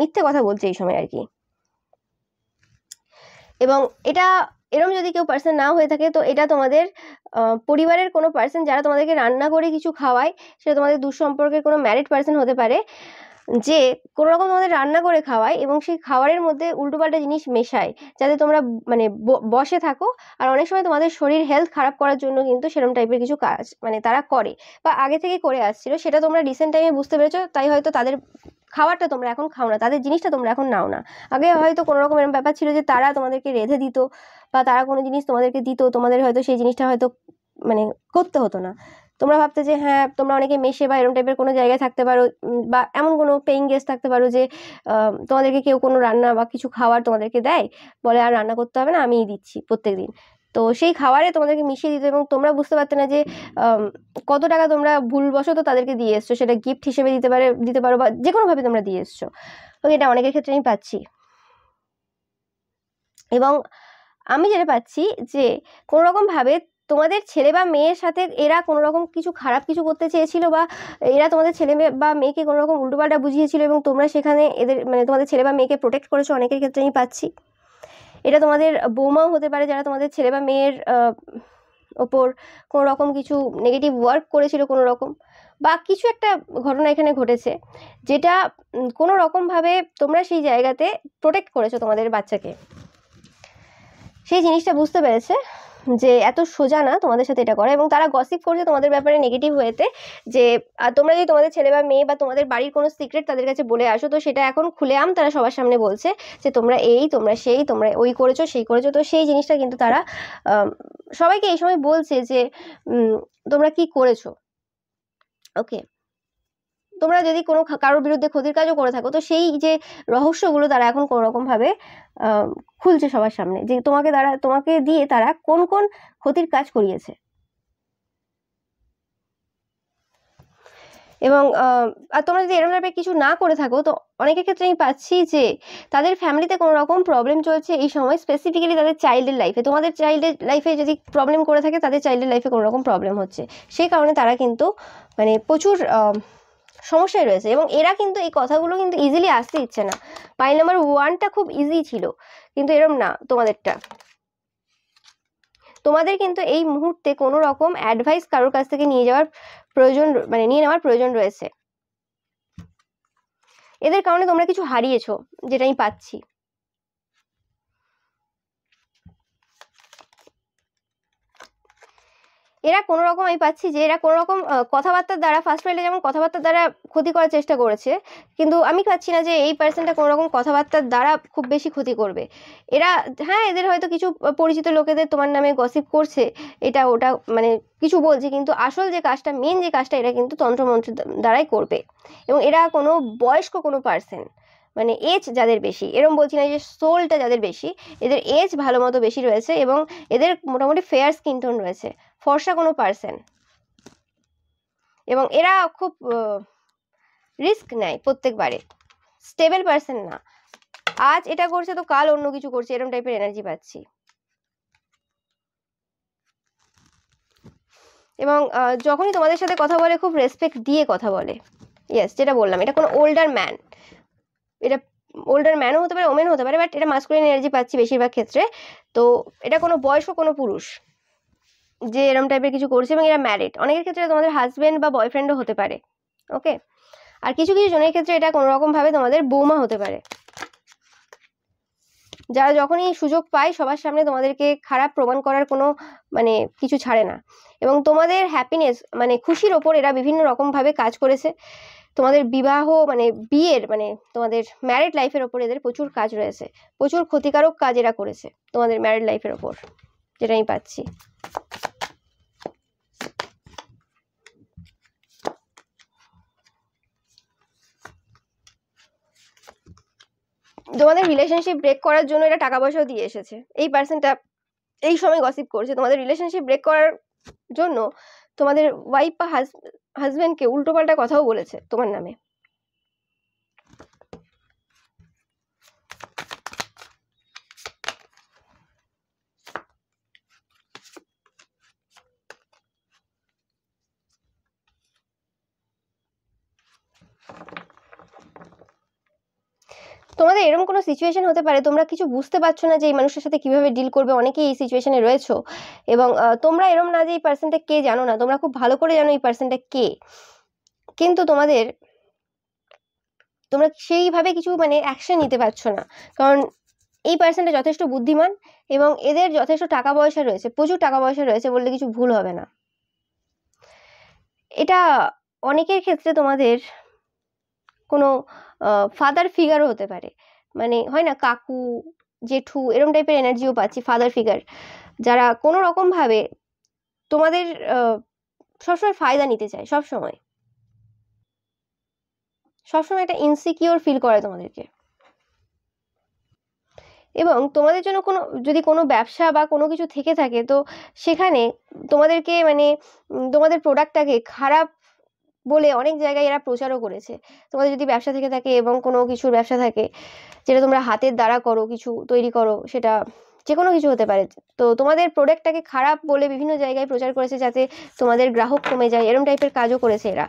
মিথ্যে কথা বলছে এই সময় আর কি। এবং এটা এরকম যদি কেউ পার্সন না হয়ে থাকে, তো এটা তোমাদের পরিবারের কোনো পার্সন যারা তোমাদেরকে রান্না করে কিছু খাওয়ায়, সেটা তোমাদের দুঃসম্পর্কের কোনো ম্যারিড পার্সন হতে পারে, যে কোনো রকম তোমাদের রান্না করে খাওয়ায় এবং সেই খাবারের মধ্যে উল্টোপাল্টা জিনিস মেশায়, যাতে তোমরা মানে বসে থাকো। আর অনেক সময় তোমাদের শরীর হেলথ খারাপ করার জন্য কিন্তু সেরকম টাইপের কিছু কাজ মানে তারা করে বা আগে থেকে করে আসছিল, সেটা তোমরা রিসেন্ট টাইমে বুঝতে পেরেছো, তাই হয়তো তাদের খাবারটা তোমরা এখন খাও না, তাদের জিনিসটা তোমরা এখন নাও না। আগে হয়তো কোনো রকম এরকম ব্যাপার ছিল যে তারা তোমাদেরকে রেঁধে দিত বা তারা কোনো জিনিস তোমাদেরকে দিত, তোমাদের হয়তো সেই জিনিসটা হয়তো মানে করতে হতো না। তোমরা ভাবতে যে হ্যাঁ তোমরা অনেকে মেশে বা এরকম টাইপের কোনো জায়গায় থাকতে পারো, বা এমন কোনো পেইং গেস্ট থাকতে পারো যে তোমাদেরকে কেউ কোনো রান্না বা কিছু খাবার তোমাদেরকে দেয়, বলে আর রান্না করতে হবে না, আমিই দিচ্ছি প্রত্যেক দিন। তো সেই খাবারে তোমাদেরকে মিশিয়ে দিত এবং তোমরা বুঝতে পারতে না যে কত টাকা তোমরা ভুলবশত তাদেরকে দিয়ে এসছো, সেটা গিফট হিসেবে দিতে পারো বা যে কোনোভাবে তোমরা দিয়ে এসছো। ওকে, এটা অনেকের ক্ষেত্রে আমি পাচ্ছি। এবং আমি যেটা পাচ্ছি যে কোনো রকমভাবে তোমাদের ছেলে বা মেয়ের সাথে এরা কোনো রকম কিছু খারাপ কিছু করতে চেয়েছিল, বা এরা তোমাদের ছেলে বা মেয়েকে কোনো রকম উল্টোপাল্টা বুঝিয়েছিল এবং তোমরা সেখানে এদের মানে তোমাদের ছেলে বা মেয়েকে প্রোটেক্ট করেছো, অনেকের ক্ষেত্রে আমি পাচ্ছি। এটা তোমাদের বৌমাও হতে পারে, যারা তোমাদের ছেলে বা মেয়ের ওপর কোনো রকম কিছু নেগেটিভ ওয়ার্ক করেছিল কোনো রকম, বা কিছু একটা ঘটনা এখানে ঘটেছে যেটা কোনো রকমভাবে তোমরা সেই জায়গাতে প্রোটেক্ট করেছো তোমাদের বাচ্চাকে। সেই জিনিসটা বুঝতে পেরেছে যে এত সোজা না তোমাদের সাথে এটা করা, এবং তারা গসিপ করছে তোমাদের ব্যাপারে নেগেটিভ ওয়েতে, যে তোমরা যদি তোমাদের ছেলে বা মেয়ে বা তোমাদের বাড়ির কোনো সিক্রেট তাদের কাছে বলে আসো, তো সেটা এখন খুলেআম তারা সবার সামনে বলছে যে তোমরা এই, তোমরা সেই, তোমরা ওই করেছো সেই করেছো। তো সেই জিনিসটা কিন্তু তারা সবাইকে এই সময় বলছে যে তোমরা কি করেছো। ওকে, তোমরা যদি কোনো কারোর বিরুদ্ধে ক্ষতির কাজও করে থাকো, তো সেই যে রহস্যগুলো তারা এখন কোনো রকমভাবে খুলছে সবার সামনে, যে তোমাকে দিয়ে তারা কোন কোন ক্ষতির কাজ করিয়েছে। এবং আর তোমরা যদি এরকম টাইপের কিছু না করে থাকো, তো অনেকের ক্ষেত্রে আমি পাচ্ছি যে তাদের ফ্যামিলিতে কোনো রকম প্রবলেম চলছে এই সময়, স্পেসিফিক্যালি তাদের চাইল্ডের লাইফে। তোমাদের চাইল্ডের লাইফে যদি প্রবলেম করে থাকে, তাদের চাইল্ডের লাইফে কোনো রকম প্রবলেম হচ্ছে, সেই কারণে তারা কিন্তু মানে প্রচুর সমস্যায় রয়েছে। এবং এরা কিন্তু এই কথাগুলো কিন্তু ইজিলি আসতে ইচ্ছে না। পাইল নাম্বার 1টা খুব ইজি ছিল, কিন্তু এরম না তোমাদেরটা। তোমাদের কিন্তু এই মুহূর্তে কোনো রকম অ্যাডভাইস কারোর কাছ থেকে নিয়ে যাওয়ার প্রয়োজন, মানে নিয়ে নেওয়ার প্রয়োজন রয়েছে। এদের কারণে তোমরা কিছু হারিয়েছো, যেটা আমি পাচ্ছি। এরা কোনো রকম, আমি পাচ্ছি যে এরা কোনো রকম কথাবার্তার দ্বারা, ফার্স্ট ফাইলে যেমন কথাবার্তার দ্বারা ক্ষতি করার চেষ্টা করেছে, কিন্তু আমি পাচ্ছি না যে এই পার্সনটা কোনো রকম কথাবার্তার দ্বারা খুব বেশি ক্ষতি করবে। এরা, হ্যাঁ, এদের হয়তো কিছু পরিচিত লোকেদের তোমার নামে গসিপ করছে, এটা ওটা মানে কিছু বলছে, কিন্তু আসল যে কাজটা, মেন যে কাজটা, এরা কিন্তু তন্ত্রমন্ত্রের দ্বারাই করবে। এবং এরা কোনো বয়স্ক কোনো পার্সন, মানে এজ যাদের বেশি, এরম বলছি না যে সোলটা যাদের বেশি, এদের এজ ভালো মতো বেশি রয়েছে, এবং এদের মোটামুটি ফেয়ার স্কিন টোন রয়েছে, ফর্সা কোনো পার্সন। এবং এরা খুব রিস্ক নেয় প্রত্যেকবারে, স্টেবল পার্সন না। আজ এটা করছে তো কাল অন্য কিছু করছে, এরকম টাইপের এনার্জি পাচ্ছি। এবং যখনই তোমাদের সাথে কথা বলে, খুব রেসপেক্ট দিয়ে কথা বলে। ইয়েস, যেটা বললাম, এটা কোনো ওল্ডার ম্যান, এটা ওল্ডার ম্যানও হতে পারে, ওমেন হতে পারে, বাট এটা মাস্কুলিন এনার্জি পাচ্ছি বেশিরভাগ ক্ষেত্রে। তো এটা কোনো বয়স্ক কোনো পুরুষ যে এরম টাইপের কিছু করছে, এবং এরা ম্যারিড। অনেকের ক্ষেত্রে তোমাদের হাজবেন্ড বা বয়ফ্রেন্ডও হতে পারে, ওকে। আর কিছু কিছু জনের ক্ষেত্রে এটা কোনো রকম ভাবে তোমাদের বৌমা হতে পারে, যারা যখনই সুযোগ পায় সবার সামনে তোমাদেরকে খারাপ প্রমাণ করার কোনো মানে কিছু ছাড়ে না। এবং তোমাদের হ্যাপিনেস, মানে খুশির ওপর এরা বিভিন্ন রকম ভাবে কাজ করেছে। তোমাদের বিবাহ, মানে বিয়ের, মানে তোমাদের ম্যারিড লাইফের ওপর এদের প্রচুর কাজ রয়েছে, প্রচুর ক্ষতিকারক কাজ এরা করেছে তোমাদের ম্যারিড লাইফের ওপর, যেটা আমি পাচ্ছি। তোমাদের রিলেশনশিপ ব্রেক করার জন্য এটা টাকা পয়সাও দিয়ে এসেছে। এই পার্সনটা এই সময় গসিপ করছে তোমাদের রিলেশনশিপ ব্রেক করার জন্য, তোমাদের ওয়াইফ বা হাজবেন্ডকে উল্টোপাল্টা কথাও বলেছে তোমার নামে। তোমাদের এরকম কোনো সিচুয়েশন হতে পারে, তোমরা কিছু বুঝতে পারছো না যে এই মানুষের সাথে কিভাবে ডিল করবে। অনেকেই এই সিচুয়েশনে রয়েছো, এবং তোমরা এরকম না যে এই পার্সনটা কে জানো না, তোমরা খুব ভালো করে জানো এই পার্সনটা কে, কিন্তু তোমরা সেইভাবে কিছু মানে অ্যাকশন নিতে পারছো না। কারণ এই পার্সনটা যথেষ্ট বুদ্ধিমান, এবং এদের যথেষ্ট টাকা পয়সা রয়েছে, প্রচুর টাকা পয়সা রয়েছে বললে কিছু ভুল হবে না। এটা অনেকের ক্ষেত্রে তোমাদের কোনো ফাদার ফিগারও হতে পারে, মানে হয় না কাকু, জেঠু, এরম টাইপের এনার্জিও পাচ্ছি, ফাদার ফিগার, যারা কোনো রকম ভাবে তোমাদের সবসময় ফায়দা নিতে চায়, সবসময় একটা ইনসিকিওর ফিল করে তোমাদেরকে। এবং তোমাদের জন্য যদি কোনো ব্যবসা বা কোনো কিছু থেকে থাকে, তো সেখানে তোমাদেরকে মানে তোমাদের প্রোডাক্টটাকে খারাপ বলে অনেক জায়গায় এরা প্রচারও করেছে। তোমাদের যদি ব্যবসা থেকে থাকে, এবং কোনো কিছুর ব্যবসা থাকে যেটা তোমরা হাতের দ্বারা করো, কিছু তৈরি করো, সেটা যে কোনো কিছু হতে পারে, তো তোমাদের প্রোডাক্টটাকে খারাপ বলে বিভিন্ন জায়গায় প্রচার করেছে, যাতে তোমাদের গ্রাহক কমে যায়, এরম টাইপের কাজও করেছে এরা।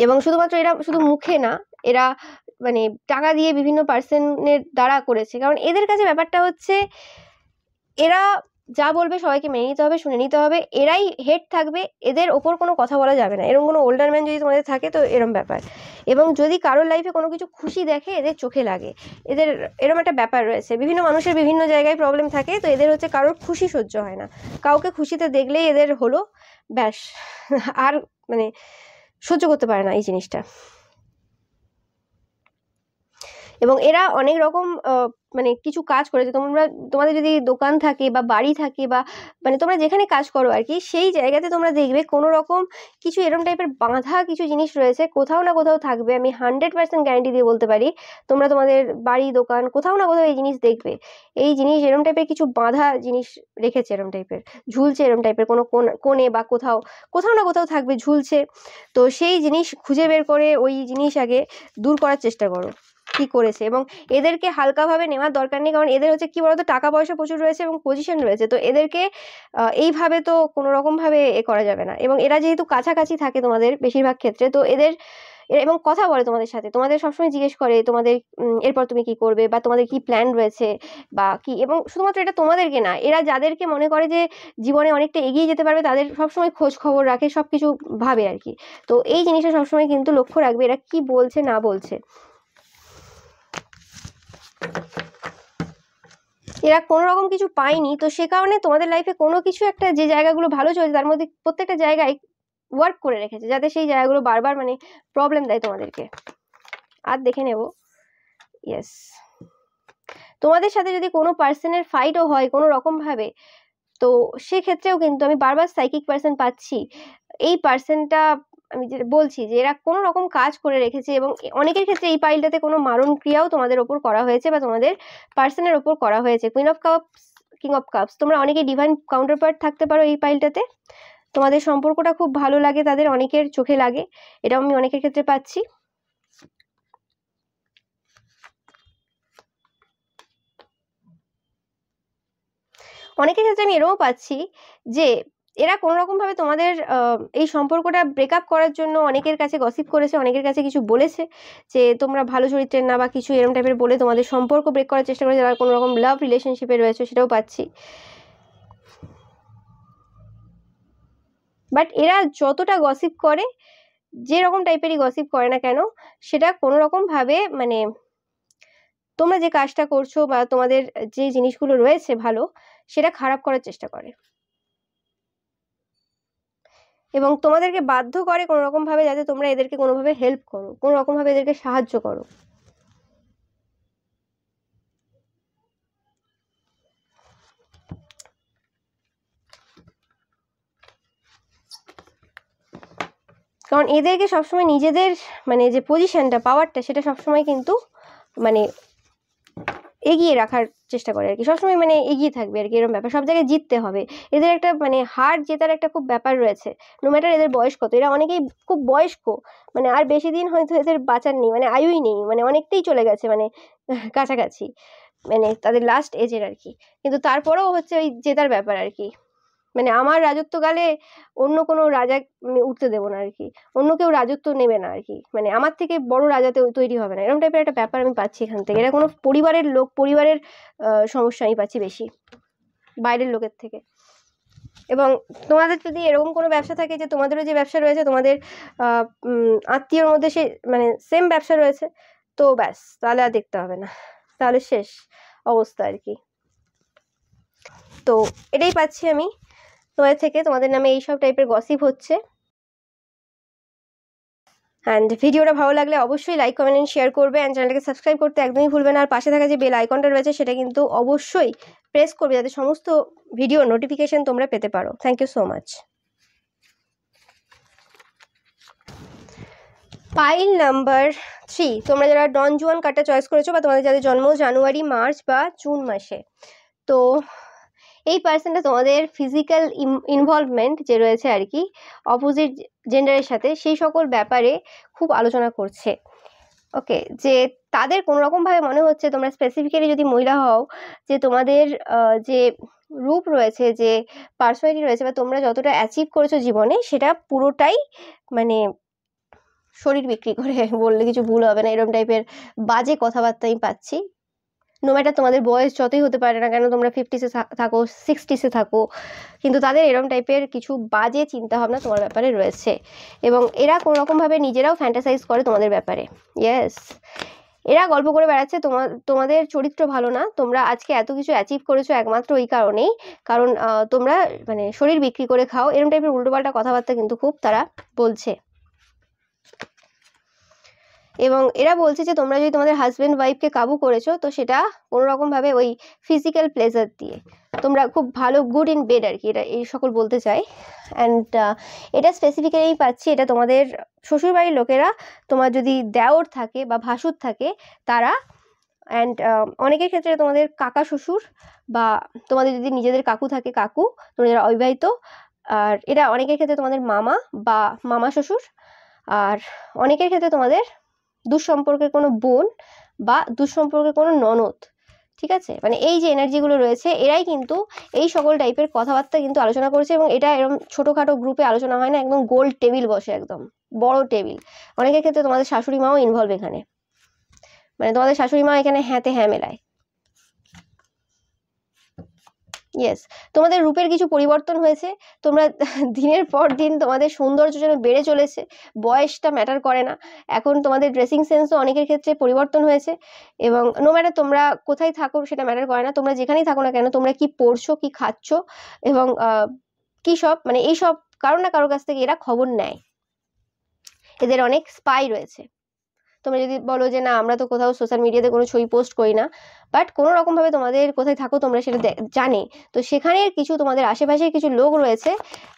এবং শুধুমাত্র এরা শুধু মুখে না, এরা মানে টাকা দিয়ে বিভিন্ন পার্সনের দ্বারা করেছে। কারণ এদের কাছে ব্যাপারটা হচ্ছে, এরা যা বলবে সবাইকে মেনে নিতে হবে, শুনে নিতে হবে, এরাই হেড থাকবে, এদের ওপর কোনো কথা বলা যাবে না। এরকম কোনো ওল্ডার ম্যান যদি তোমাদের থাকে, তো এরম ব্যাপার। এবং যদি কারোর লাইফে কোনো কিছু খুশি দেখে, এদের চোখে লাগে, এদের এরম একটা ব্যাপার রয়েছে। বিভিন্ন মানুষের বিভিন্ন জায়গায় প্রবলেম থাকে, তো এদের হচ্ছে কারোর খুশি সহ্য হয় না, কাউকে খুশিতে দেখলেই এদের হলো ব্যাস, আর মানে সহ্য করতে পারে না এই জিনিসটা। এবং এরা অনেক রকম মানে কিছু কাজ করেছে। তোমাদের যদি দোকান থাকে বা বাড়ি থাকে বা মানে তোমরা যেখানে কাজ করো আর কি, সেই জায়গাতে তোমরা দেখবে কোনো রকম কিছু এরম টাইপের বাঁধা কিছু জিনিস রয়েছে, কোথাও না কোথাও থাকবে। আমি 100% গ্যারান্টি দিয়ে বলতে পারি, তোমরা তোমাদের বাড়ি দোকান কোথাও না কোথাও এই জিনিস দেখবে। এই জিনিস এরম টাইপের কিছু বাঁধা জিনিস রেখেছে, এরম টাইপের ঝুলছে, এরম টাইপের কোনো কোণে বা কোথাও কোথাও না কোথাও থাকবে, ঝুলছে। তো সেই জিনিস খুঁজে বের করে ওই জিনিস আগে দূর করার চেষ্টা করো কি করেছে। এবং এদেরকে হালকাভাবে নেওয়ার দরকার নেই, কারণ এদের হচ্ছে কি বলতো, টাকা পয়সা প্রচুর রয়েছে এবং পজিশন রয়েছে। তো এদেরকে এইভাবে তো কোনো রকম ভাবে করা যাবে না। এবং এরা যেহেতু কাছাকাছি থাকে তোমাদের বেশিরভাগ ক্ষেত্রে, তো এবং কথা বলে তোমাদের সাথে, তোমাদের সবসময় জিজ্ঞেস করে তোমাদের এরপর তুমি কি করবে বা তোমাদের কি প্ল্যান রয়েছে বা কি। এবং শুধুমাত্র এটা তোমাদেরকে না, এরা যাদেরকে মনে করে যে জীবনে অনেকটা এগিয়ে যেতে পারবে, তাদের সবসময় খোঁজ খবর রাখে, সবকিছু ভাবে আর কি। তো এই জিনিসটা সবসময় কিন্তু লক্ষ্য রাখবে এরা কি বলছে না বলছে। এরা কোনো রকম কিছু পায়নি, তো সে কারণে তোমাদের লাইফে কোনো কিছু একটা, যে জায়গাগুলো ভালো চলছে তার মধ্যে প্রত্যেকটা জায়গায় ওয়ার্ক করে রেখেছে, যাতে সেই জায়গাগুলো বারবার মানে প্রবলেম দেয় তোমাদেরকে। আর দেখে নেব, ইয়েস, তোমাদের সাথে যদি কোনো পার্সনের ফাইটও হয় কোনো রকম ভাবে, তো সেক্ষেত্রেও কিন্তু আমি বারবার সাইকিক পার্সন পাচ্ছি। এই পার্সনটা, আমি যেটা বলছি যে এরা কোনো রকম কাজ করে রেখেছে, এবং অনেকের ক্ষেত্রে এই পাইলটাতে কোনো মারণ ক্রিয়াও তোমাদের ওপর করা হয়েছে বা তোমাদের পার্সনের ওপর করা হয়েছে। Queen of cups, king of cups, তোমরা অনেকে ডিভাইন কাউন্টার পার্ট থাকতে পারো এই পাইলটাতে। তোমাদের সম্পর্কটা খুব ভালো লাগে, তাদের অনেকের চোখে লাগে, এটাও আমি অনেকের ক্ষেত্রে পাচ্ছি। অনেকের ক্ষেত্রে আমি এরকম পাচ্ছি যে এরা কোনো রকম ভাবে তোমাদের এই সম্পর্কটা ব্রেকআপ করার জন্য অনেকের কাছে গসিপ করেছে, অনেকের কাছে কিছু বলেছে যে তোমরা ভালো চরিত্রের না বা কিছু এরকম টাইপের বলে তোমাদের সম্পর্ক ব্রেক করার চেষ্টা করেছে, যারা কোনো রকম লাভ রিলেশনশিপে রয়েছে, সেটাও পাচ্ছি। বাট এরা যতটা গসিপ করে, যে রকম টাইপেরই গসিপ করে না কেন, সেটা কোনো রকম ভাবে মানে তোমরা যে কাজটা করছো বা তোমাদের যে জিনিসগুলো রয়েছে ভালো, সেটা খারাপ করার চেষ্টা করে এবং তোমাদেরকে বাধ্য করে কোনো রকম ভাবে যাতে তোমরা এদেরকে কোনোভাবে হেল্প করো, কোনো রকম ভাবে এদেরকে সাহায্য করো। কারণ এদেরকে সবসময় নিজেদের মানে যে পজিশনটা, পাওয়ারটা, সেটা সবসময় কিন্তু মানে এগিয়ে রাখার চেষ্টা করে আর কি, সবসময় মানে এগিয়ে থাকবে আর কি, এরকম ব্যাপার, সব জায়গায় জিততে হবে। এদের একটা মানে হার জেতার একটা খুব ব্যাপার রয়েছে, নো ম্যাটার এদের বয়স কত। এরা অনেকেই খুব বয়স্ক, মানে আর বেশি দিন হয়তো এদের বাঁচার নেই, মানে আয়ুই নেই, মানে অনেকটাই চলে গেছে, মানে কাছাকাছি, মানে তাদের লাস্ট এজের আর কি। কিন্তু তারপরেও হচ্ছে ওই জেতার ব্যাপার আর কি, মানে আমার রাজত্বকালে অন্য কোনো রাজা আমি উঠতে দেবো না আর কি, অন্য কেউ রাজত্ব নেবে না আর কি, মানে আমার থেকে বড় রাজাতে তৈরি হবে না, এরকম টাইপের একটা ব্যাপার আমি পাচ্ছি এখান থেকে। এটা কোনো পরিবারের লোক, পরিবারের সমস্যা আমি পাচ্ছি বেশি বাইরের লোকের থেকে। এবং তোমাদের যদি এরকম কোনো ব্যবসা থাকে যে তোমাদেরও যে ব্যবসা রয়েছে, তোমাদের আত্মীয়র মধ্যে সে মানে সেম ব্যবসা রয়েছে, তো ব্যাস, তাহলে আর দেখতে হবে না, তাহলে শেষ অবস্থা আর কি। তো এটাই পাচ্ছি আমি তোমাদের থেকে, তোমাদের নামে এইসব টাইপের গসিপ হচ্ছে। অ্যান্ড ভিডিওটা ভালো লাগলে অবশ্যই লাইক, কমেন্ট এন্ড শেয়ার করবে, অ্যান্ড চ্যানেলটাকে সাবস্ক্রাইব করতে একদমই ভুলবে না। আর পাশে থাকা যে বেল আইকনটা রয়েছে সেটা কিন্তু অবশ্যই প্রেস করবে, যাতে সমস্ত ভিডিও নোটিফিকেশন তোমরা পেতে পারো। Thank you so much. Pile number 3, তোমরা যারা ডন জুয়ান কার্ডটা চয়েস করেছো বা তোমাদের যাদের জন্ম জানুয়ারি, মার্চ বা জুন মাসে, তো এই পার্সনটা তোমাদের ফিজিক্যাল ইনভলভমেন্ট যে রয়েছে আর কি অপোজিট জেন্ডারের সাথে, সেই সকল ব্যাপারে খুব আলোচনা করছে। ওকে, যে তাদের কোনো রকম ভাবে মনে হচ্ছে, তোমরা স্পেসিফিক্যালি যদি মহিলা হও, যে তোমাদের যে রূপ রয়েছে, যে পার্সোনালিটি রয়েছে, বা তোমরা যতটা অ্যাচিভ করেছো জীবনে, সেটা পুরোটাই মানে শরীর বিক্রি করে বললে কিছু ভুল হবে না, এরকম টাইপের বাজে কথাবার্তা আমি পাচ্ছি। নো ম্যাটার তোমাদের বয়স যতই হতে পারে না কেন, তোমরা 50-সে থাকো, 60-সে থাকো, কিন্তু তাদের এরকম টাইপের কিছু বাজে চিন্তা ভাবনা তোমার ব্যাপারে রয়েছে। এবং এরা কোনো রকমভাবে নিজেরাও ফ্যান্টাসাইজ করে তোমাদের ব্যাপারে। ইয়েস, এরা গল্প করে বেড়াচ্ছে তোমাদের চরিত্র ভালো না, তোমরা আজকে এত কিছু অ্যাচিভ করেছো একমাত্র ওই কারণেই, কারণ তোমরা মানে শরীর বিক্রি করে খাও, এরকম টাইপের উল্টোপাল্টা কথাবার্তা কিন্তু খুব তারা বলছে। এবং এরা বলছে যে তোমরা যদি তোমাদের হাজব্যান্ড ওয়াইফকে কাবু করেছো তো সেটা কোনো রকমভাবে ওই ফিজিক্যাল প্লেজার দিয়ে, তোমরা খুব ভালো গুড ইন বেড আর কি, এটা এই সকল বলতে চাই। অ্যান্ড এটা স্পেসিফিক্যালি পাচ্ছি, এটা তোমাদের শ্বশুরবাড়ির লোকেরা, তোমার যদি দেওর থাকে বা ভাসুর থাকে তারা, অ্যান্ড অনেকের ক্ষেত্রে তোমাদের কাকা শ্বশুর, বা তোমাদের যদি নিজেদের কাকু থাকে কাকু, তোমরা যারা অবিবাহিত, আর এটা অনেকের ক্ষেত্রে তোমাদের মামা বা মামা শ্বশুর, আর অনেকের ক্ষেত্রে তোমাদের দুঃসম্পর্কের কোনো বোন বা দুঃসম্পর্কের কোনো ননদ। ঠিক আছে, মানে এই যে এনার্জিগুলো রয়েছে এরাই কিন্তু এই সকল টাইপের কথাবার্তা কিন্তু আলোচনা করছে, এবং এটা এরকম ছোটোখাটো গ্রুপে আলোচনা হয় না, একদম গোল টেবিল বসে, একদম বড় টেবিল। অনেকের ক্ষেত্রে তোমাদের শাশুড়ি মাও ইনভলভ এখানে, মানে তোমাদের শাশুড়ি মা এখানে হ্যাঁতে হ্যাঁ মেলায়। ইয়েস, তোমাদের রূপের কিছু পরিবর্তন হয়েছে, তোমরা দিনের পর দিন তোমাদের সৌন্দর্য যেন বেড়ে চলেছে, বয়সটা ম্যাটার করে না, এখন তোমাদের ড্রেসিং সেন্সও অনেকের ক্ষেত্রে পরিবর্তন হয়েছে। এবং নো ম্যাটার তোমরা কোথায় থাকো সেটা ম্যাটার করে না, তোমরা যেখানেই থাকো না কেন, তোমরা কি পড়ছো, কি খাচ্ছ, এবং কি সব, মানে এইসব কারো না কারোর কাছ থেকে এরা খবর নেয়। এদের অনেক স্পাই রয়েছে। তোমরা যদি বলো যে না আমরা তো কোথাও সোশ্যাল মিডিয়াতে কোনো ছবি পোস্ট করি না, বাট কোনো রকমভাবে তোমাদের কোথায় থাকো তোমরা সেটা জানে, তো সেখানে কিছু তোমাদের আশেপাশের কিছু লোক রয়েছে,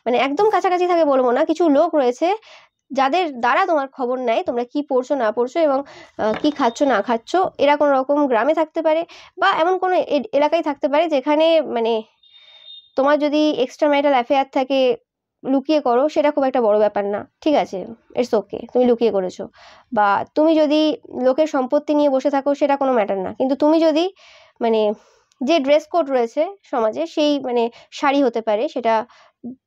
মানে একদম কাছাকাছি থাকে বলবো না, কিছু লোক রয়েছে যাদের দ্বারা তোমার খবর নেয় তোমরা কি পড়ছো না পড়ছো, এবং কি খাচ্ছ না খাচ্ছ। এরা কোনো রকম গ্রামে থাকতে পারে বা এমন কোনো এলাকায় থাকতে পারে যেখানে মানে তোমার যদি এক্সট্রা ম্যারিটাল অ্যাফেয়ার থাকে, লুকিয়ে করো, সেটা খুব একটা বড় ব্যাপার না, ঠিক আছে, ইটস ওকে, তুমি লুকিয়ে করেছো। বা তুমি যদি লোকের সম্পত্তি নিয়ে বসে থাকো সেটা কোনো ম্যাটার না, কিন্তু তুমি যদি মানে যে ড্রেস কোড রয়েছে সমাজে, সেই মানে শাড়ি হতে পারে, সেটা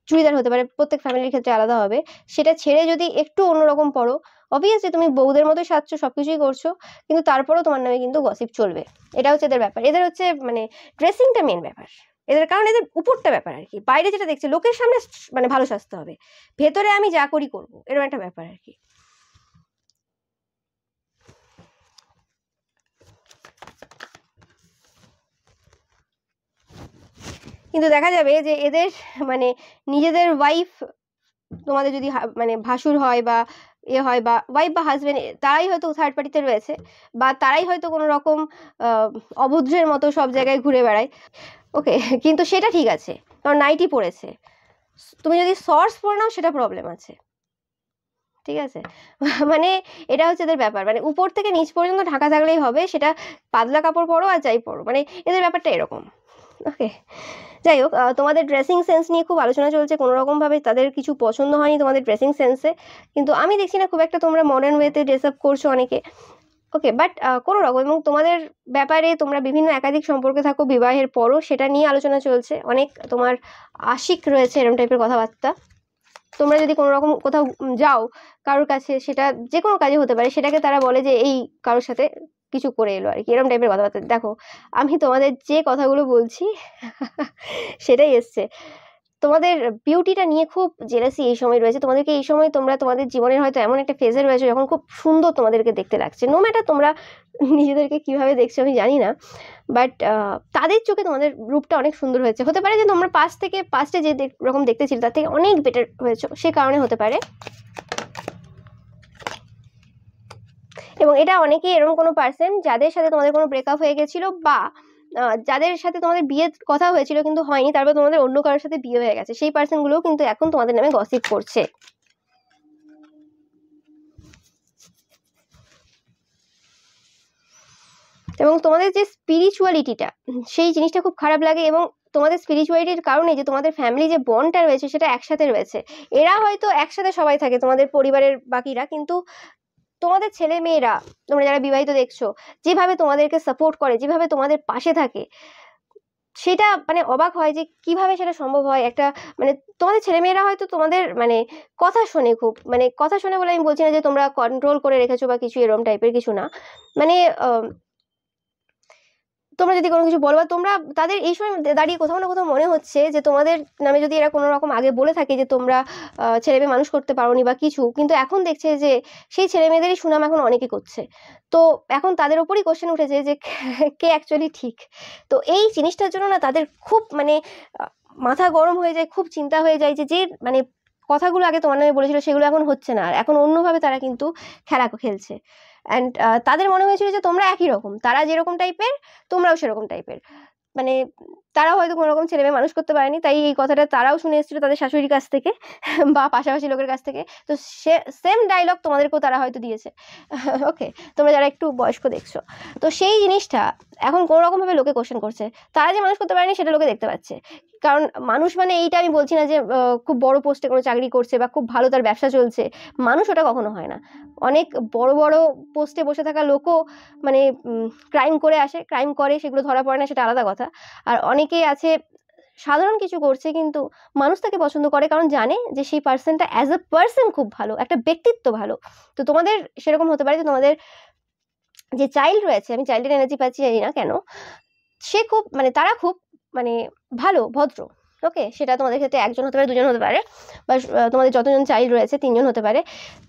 চুড়িদার হতে পারে, প্রত্যেক ফ্যামিলির ক্ষেত্রে আলাদা হবে, সেটা ছেড়ে যদি একটু অন্যরকম পরো, অবভিয়াসলি তুমি বউদের মতোই সাজছো, সবকিছুই করছো, কিন্তু তারপরেও তোমার নামে কিন্তু গসিপ চলবে। এটা হচ্ছে এদের ব্যাপার, এদের হচ্ছে মানে ড্রেসিংটা মেন ব্যাপার এদের, কারণ এদের উপরটা ব্যাপার আর কি, বাইরে যেটা দেখছে লোকের সামনে মানে ভালো সাজতে হবে, ভেতরে আমি যা করি করবো, এরকম একটা ব্যাপার আর কি। কিন্তু দেখা যাবে যে এদের মানে নিজেদের ওয়াইফ তোমাদের যদি মানে ভাসুর হয় বা হয়, বা ওয়াইফ বা হাজবেন্ড, তারাই হয়তো থার্ড পার্টিতে রয়েছে, বা তারাই হয়তো কোনো রকম অভদ্রের মতো সব জায়গায় ঘুরে বেড়ায়। ওকে, কিন্তু সেটা ঠিক আছে, কারণ নাইটি পড়েছে, তুমি যদি শর্টস পরে নাও সেটা প্রবলেম আছে, ঠিক আছে। মানে এটা হচ্ছে এদের ব্যাপার, মানে উপর থেকে নিচ পর্যন্ত ঢাকা থাকলেই হবে, সেটা পাতলা কাপড় পরো আর যাই পরো, মানে এদের ব্যাপারটা এরকম। ওকে, যাই হোক, তোমাদের ড্রেসিং সেন্স নিয়ে খুব আলোচনা চলছে, কোনো রকমভাবে তাদের কিছু পছন্দ হয়নি তোমাদের ড্রেসিং সেন্সে, কিন্তু আমি দেখছি না খুব একটা তোমরা মডার্ন ওয়েতে ড্রেস আপ করছো অনেকে। ওকে, বাট কোনো রকম, এবং তোমাদের ব্যাপারে তোমরা বিভিন্ন একাধিক সম্পর্কে থাকো বিবাহের পরও, সেটা নিয়ে আলোচনা চলছে, অনেক তোমার আশিক রয়েছে, এরকম টাইপের কথাবার্তা। তোমরা যদি কোনো রকম কোথাও যাও কারোর কাছে, সেটা যে কোনো কাজে হতে পারে, সেটাকে তারা বলে যে এই কারোর সাথে কিছু করে এলো আর কি, এরকম টাইপের কথাবার্তা। দেখো আমি তোমাদের যে কথাগুলো বলছি সেটাই এসছে, তোমাদের বিউটিটা নিয়ে খুব জেলাসি এই সময় রয়েছে, তোমাদেরকে এই সময় তোমরা তোমাদের জীবনের হয়তো এমন একটা ফেজে রয়েছে যখন খুব সুন্দর তোমাদেরকে দেখতে লাগছে, নো ম্যাটার তোমরা নিজেদেরকে কিভাবে দেখছো আমি জানি না, বাট তাদের চোখে তোমাদের রূপটা অনেক সুন্দর হয়েছে, হতে পারে যে তোমরা পাস্টে যে রকম দেখতে ছিল তার থেকে অনেক বেটার হয়েছে, সে কারণে হতে পারে। এবং এটা অনেকেই এরকম কোনো পার্সন যাদের সাথে তোমাদের কোনো ব্রেকআপ হয়ে গেছিল, বা যাদের সাথে তোমাদের বিয়ের কথা হয়েছিল কিন্তু হয়নি, তারপর তোমাদের অন্য কারোর সাথে বিয়ে হয়ে গেছে, সেই পার্সনগুলোও কিন্তু এখন তোমাদের নামে গসিপ করছে। এবং তোমাদের যে স্পিরিচুয়ালিটিটা, সেই জিনিসটা খুব খারাপ লাগে, এবং তোমাদের স্পিরিচুয়ালিটির কারণে যে তোমাদের ফ্যামিলি যে বন্ডটা রয়েছে সেটা একসাথে রয়েছে, এরা হয়তো একসাথে সবাই থাকে তোমাদের পরিবারের বাকিরা, কিন্তু তোমাদের ছেলে মেয়েরা, তোমরা যারা বিবাহিত দেখছো, যেভাবে তোমাদেরকে সাপোর্ট করে, যেভাবে তোমাদের পাশে থাকে, সেটা মানে অবাক হয় যে কিভাবে সেটা সম্ভব হয়। একটা মানে তোমাদের ছেলেমেয়েরা হয়তো তোমাদের মানে কথা শোনে, খুব মানে কথা শোনে বলে আমি বলছি না যে তোমরা কন্ট্রোল করে রেখেছো বা কিছু এরকম টাইপের কিছু না, মানে তোমরা যদি কোনো কিছু বলো, বা তোমরা তাদের এই সময় দাঁড়িয়ে কোথাও না কোথাও মনে হচ্ছে যে তোমাদের নামে যদি এরা কোনো রকম আগে বলে থাকে যে তোমরা ছেলে মেয়ে মানুষ করতে পারোনি বা কিছু, কিন্তু এখন দেখছে যে সেই ছেলে মেয়েদেরই সুনাম এখন অনেকে করছে, তো এখন তাদের ওপরই কোশ্চেন উঠেছে যে কে অ্যাকচুয়ালি ঠিক। তো এই জিনিসটার জন্য না তাদের খুব মানে মাথা গরম হয়ে যায়, খুব চিন্তা হয়ে যায় যে যে মানে কথাগুলো আগে তোমার নামে বলেছিল সেগুলো এখন হচ্ছে না, আর এখন অন্যভাবে তারা কিন্তু খেলা খেলছে। অ্যান্ড তাদের মনে হয়েছিল যে তোমরা একই রকম, তারা যেরকম টাইপের তোমরাও সেরকম টাইপের। মানে তারাও হয়তো কোনো রকম ছেলে মেয়ে মানুষ করতে পারেনি, তাই এই কথাটা তারাও শুনে এসেছিল তাদের শাশুড়ির কাছ থেকে বা পাশাপাশি লোকের কাছ থেকে। তো সেম ডায়লগ তোমাদেরকেও তারা হয়তো দিয়েছে। ওকে, তোমরা যারা একটু বয়স্ক দেখছো, তো সেই জিনিসটা এখন কোনো রকমভাবে লোকে কোশ্চেন করছে। তারা যে মানুষ করতে পারেনি সেটা লোকে দেখতে পাচ্ছে। কারণ মানুষ মানে এইটা আমি বলছি না যে খুব বড় পোস্টে কোনো চাকরি করছে বা খুব ভালো তার ব্যবসা চলছে, মানুষ ওটা কখনো হয় না। অনেক বড় বড় পোস্টে বসে থাকা লোকও মানে ক্রাইম করে আসে, ক্রাইম করে, সেগুলো ধরা পড়ে না, সেটা আলাদা কথা। আর অনেকেই আছে সাধারণ কিছু করছে কিন্তু মানুষ তাকে পছন্দ করে, কারণ জানে যে সেই পার্সনটা অ্যাজ আ পার্সন খুব ভালো, একটা ব্যক্তিত্ব ভালো। তো তোমাদের সেরকম হতে পারে যে তোমাদের যে চাইল্ড রয়েছে, আমি চাইল্ডের এনার্জি পাচ্ছি জানি না কেন, সে খুব মানে তারা খুব মানে ভালো ভদ্র। ওকে, সেটা তোমাদের ক্ষেত্রে একজন হতে পারে, দুজন হতে পারে, বা তোমাদের যতজন চাইল্ড রয়েছে 3জন হতে পারে।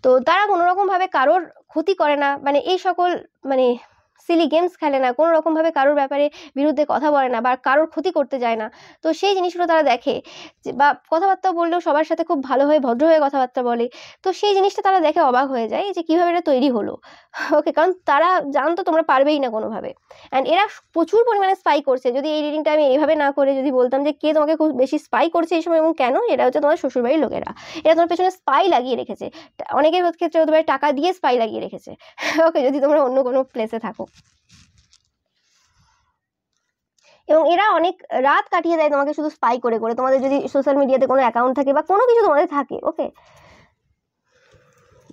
তো তারা কোনো রকমভাবে কারোর ক্ষতি করে না, মানে এই সকল মানে সিলি গেমস খেলে না, কোনো রকমভাবে কারোর ব্যাপারে বিরুদ্ধে কথা বলে না বা কারোর ক্ষতি করতে যায় না। তো সেই জিনিসগুলো তারা দেখে যে, বা কথাবার্তা বললেও সবার সাথে খুব ভালো হয়ে ভদ্র হয়ে কথাবার্তা বলে। তো সেই জিনিসটা তারা দেখে অবাক হয়ে যায় যে কীভাবে এটা তৈরি হলো। ওকে, কারণ তারা জানতো তোমরা পারবেই না কোনোভাবে। অ্যান্ড এরা প্রচুর পরিমাণে স্পাই করছে। যদি এই রিডিংটা আমি এইভাবে না করে যদি বলতাম যে কে তোমাকে খুব বেশি স্পাই করছে এই সময় এবং কেন, এটা হচ্ছে তোমার শ্বশুরবাড়ির লোকেরা। এরা তোমার পেছনে স্পাই লাগিয়ে রেখেছে। অনেকের ক্ষেত্রে হতে পারে টাকা দিয়ে স্পাই লাগিয়ে রেখেছে। ওকে, যদি তোমরা অন্য কোনো প্লেসে থাকো। এবং এরা অনেক রাত কাটিয়ে দেয় তোমাকে শুধু স্পাই করে করে। তোমাদের যদি সোশ্যাল মিডিয়াতে কোনো অ্যাকাউন্ট থাকে বা কোনো কিছু তোমাদের থাকে, ওকে,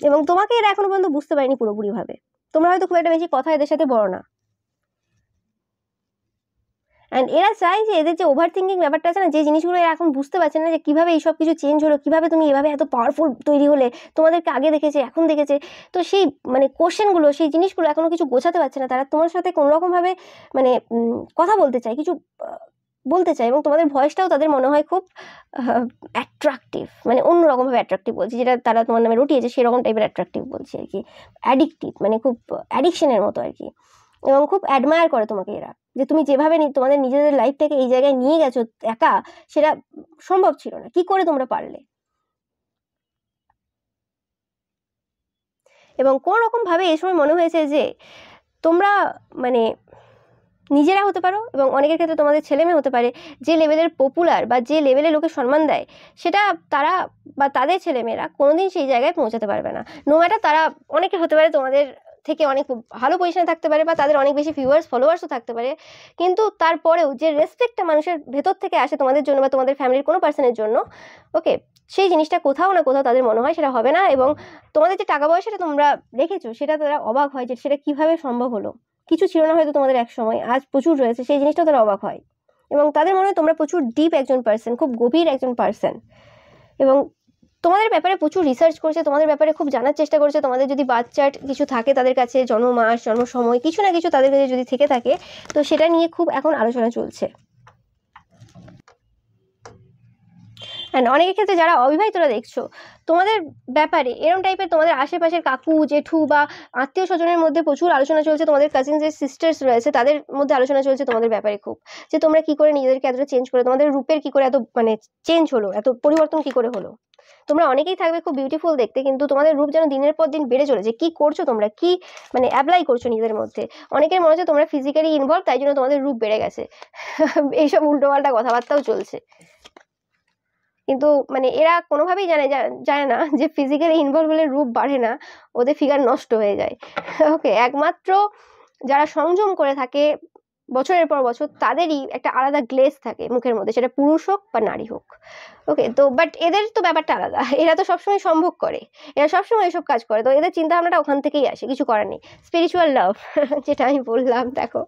এবং তোমাকে এরা এখনো পর্যন্ত বুঝতে পারেনি পুরোপুরিভাবে। তোমরা হয়তো খুব একটা বেশি কথা এদের সাথে বলো না। অ্যান্ড এরা চায় যে এদের যে ওভার থিঙ্কিং ব্যাপারটা আছে না, যে জিনিসগুলো এরা এখন বুঝতে পারছে না যে কীভাবে এইসব কিছু চেঞ্জ হলো, কীভাবে তুমি এভাবে এত পাওয়ারফুল তৈরি হলে, তোমাদেরকে আগে দেখেছে এখন দেখেছে। তো সেই মানে কোশ্চেনগুলো, সেই জিনিসগুলো এখনও কিছু গোছাতে পারছে না। তারা তোমার সাথে কোনোরকমভাবে মানে কথা বলতে চায়, কিছু বলতে চায়, এবং তোমাদের ভয়েসটাও তাদের মনে হয় খুব অ্যাট্রাকটিভ, মানে অন্যরকমভাবে অ্যাট্রাকটিভ বলছি, যেটা তারা তোমার নামে রটিয়েছে সেরকম টাইপের অ্যাট্রাকটিভ বলছি আর কি। অ্যাডিকটিভ, মানে খুব অ্যাডিকশনের মতো আর কি। এবং খুব অ্যাডমায়ার করে তোমাকে এরা, যে তুমি যেভাবে তোমাদের নিজেদের লাইফটাকে এই জায়গায় নিয়ে গেছো একা, সেটা সম্ভব ছিল না, কি করে তোমরা পারলে। এবং কোনো রকমভাবে এই সময় মনে হয়েছে যে তোমরা মানে নিজেরা হতে পারো, এবং অনেকের ক্ষেত্রে তোমাদের ছেলে মেয়ে হতে পারে যে লেভেলের পপুলার বা যে লেভেলে লোকে সম্মান দেয়, সেটা তারা বা তাদের ছেলেমেয়েরা কোনোদিন সেই জায়গায় পৌঁছাতে পারবে না। নো ম্যাটার তারা, অনেকে হতে পারে তোমাদের থেকে অনেক ভালো পজিশনে থাকতে পারে বা তাদের অনেক বেশি ভিউয়ার্স ফলোয়ার্সও থাকতে পারে, কিন্তু তারপরেও যে রেসপেক্টটা মানুষের ভেতর থেকে আসে তোমাদের জন্য বা তোমাদের ফ্যামিলির কোনো পার্সনের জন্য, ওকে, সেই জিনিসটা কোথাও না কোথাও তাদের মনে হয় সেটা হবে না। এবং তোমাদের যে টাকা পয়সাটা তোমরা রেখেছো, সেটা তারা অবাক হয় যে সেটা কিভাবে সম্ভব হলো। কিছু ছিল না হয়তো তোমাদের এক সময়, আজ প্রচুর রয়েছে, সেই জিনিসটাও তারা অবাক হয়। এবং তাদের মনে হয় তোমরা প্রচুর ডিপ একজন পার্সন, খুব গভীর একজন পার্সন, এবং তোমাদের ব্যাপারে প্রচুর রিসার্চ করছে, তোমাদের ব্যাপারে খুব জানার চেষ্টা করছে। তোমাদের যদি বার্থ চার্ট কিছু থাকে তাদের কাছে, জন্ম মাস, জন্ম সময়, কিছু না কিছু তাদের কাছে যদি থেকে থাকে, তো সেটা নিয়ে খুব এখন আলোচনা চলছে। অ্যান্ড অনেকের ক্ষেত্রে যারা অবিবাহিতরা দেখছো, তোমাদের ব্যাপারে এরকম টাইপের তোমাদের আশেপাশের কাকু জেঠু বা আত্মীয় স্বজনের মধ্যে প্রচুর আলোচনা চলছে। তোমাদের কাজিন যে সিস্টার্স রয়েছে তাদের মধ্যে আলোচনা চলছে তোমাদের ব্যাপারে খুব, যে তোমরা কি করে নিজেদেরকে এতটা চেঞ্জ করে, তোমাদের রূপের কি করে এত মানে চেঞ্জ হলো, এত পরিবর্তন কি করে হলো। তোমরা অনেকেই থাকবে খুব বিউটিফুল দেখতে, কিন্তু তোমাদের রূপ যেন দিনের পর দিন বেড়ে চলেছে। কি করছো তোমরা, কি মানে অ্যাপ্লাই করছো নিজেদের মধ্যে। অনেকের মনে হচ্ছে তোমরা ফিজিক্যালি ইনভলভ, তাই জন্য তোমাদের রূপ বেড়ে গেছে। এইসব উল্টোপাল্টা কথাবার্তাও চলছে, কিন্তু মানে এরা কোনোভাবেই জানে না যে ফিজিক্যালি ইনভলভ হলে রূপ বাড়ে না, ওদের ফিগার নষ্ট হয়ে যায়। ওকে, একমাত্র যারা সংযম করে থাকে বছরের পর বছর, তাদেরই একটা আলাদা গ্লেজ থাকে মুখের মধ্যে, সেটা পুরুষ হোক বা নারী হোক। ওকে, তো বাট এদের তো ব্যাপারটা আলাদা, এরা তো সবসময় সম্ভব করে, এরা সবসময় এসব কাজ করে, তো এদের চিন্তা ভাবনাটা ওখান থেকেই আসে, কিছু করার নেই। স্পিরিচুয়াল লাভ, যেটা আমি বললাম, দেখো।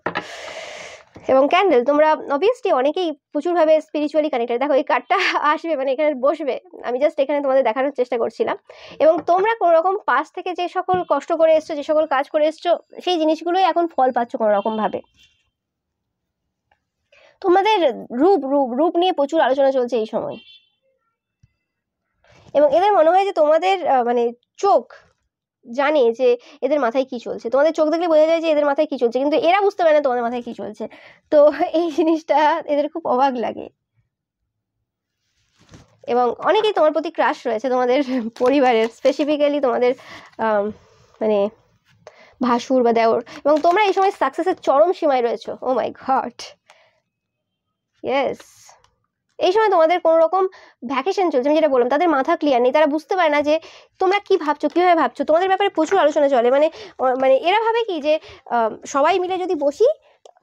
এবং ক্যান্ডেল, তোমরা অবভিয়াসলি অনেকেই প্রচুরভাবে স্পিরিচুয়ালি কানেক্টেড। দেখো এই কার্ডটা আসবে, মানে এখানে বসবে, আমি জাস্ট এখানে তোমাদের দেখানোর চেষ্টা করছিলাম। এবং তোমরা কোনো রকম পাশ থেকে যে সকল কষ্ট করে এসছো, যে সকল কাজ করে এসছো, সেই জিনিসগুলোই এখন ফল পাচ্ছ কোনো রকম ভাবে। তোমাদের রূপ রূপ রূপ নিয়ে প্রচুর আলোচনা চলছে এই সময়, এবং এদের মনে হয় যে তোমাদের মানে চোখ জানে যে এদের মাথায় কি চলছে। তোমাদের চোখ দেখলে বোঝা যায় যে এদের মাথায় কি চলছে, কিন্তু এরা বুঝতে পারে না তোমাদের মাথায় কি চলছে। তো এই জিনিসটা এদের খুব অবাক লাগে। এবং অনেকেই তোমার প্রতি ক্রাশ রয়েছে, তোমাদের পরিবারের, স্পেসিফিক্যালি তোমাদের মানে ভাসুর বা দেওর, এবং তোমরা এই সময় সাকসেসের চরম সীমায় রয়েছো। ও মাই গড, ইয়েস। এই সময় তোমাদের কোনো রকম ভ্যাকেশন চলছে, আমি যেটা বললাম, তাদের মাথা ক্লিয়ার নেই, তারা বুঝতে পারে না যে তোমরা কি ভাবছো, কীভাবে ভাবছো, তোমাদের ব্যাপারে প্রচুর আলোচনা চলে। মানে এরা ভাবে কি যে সবাই মিলে যদি বসি,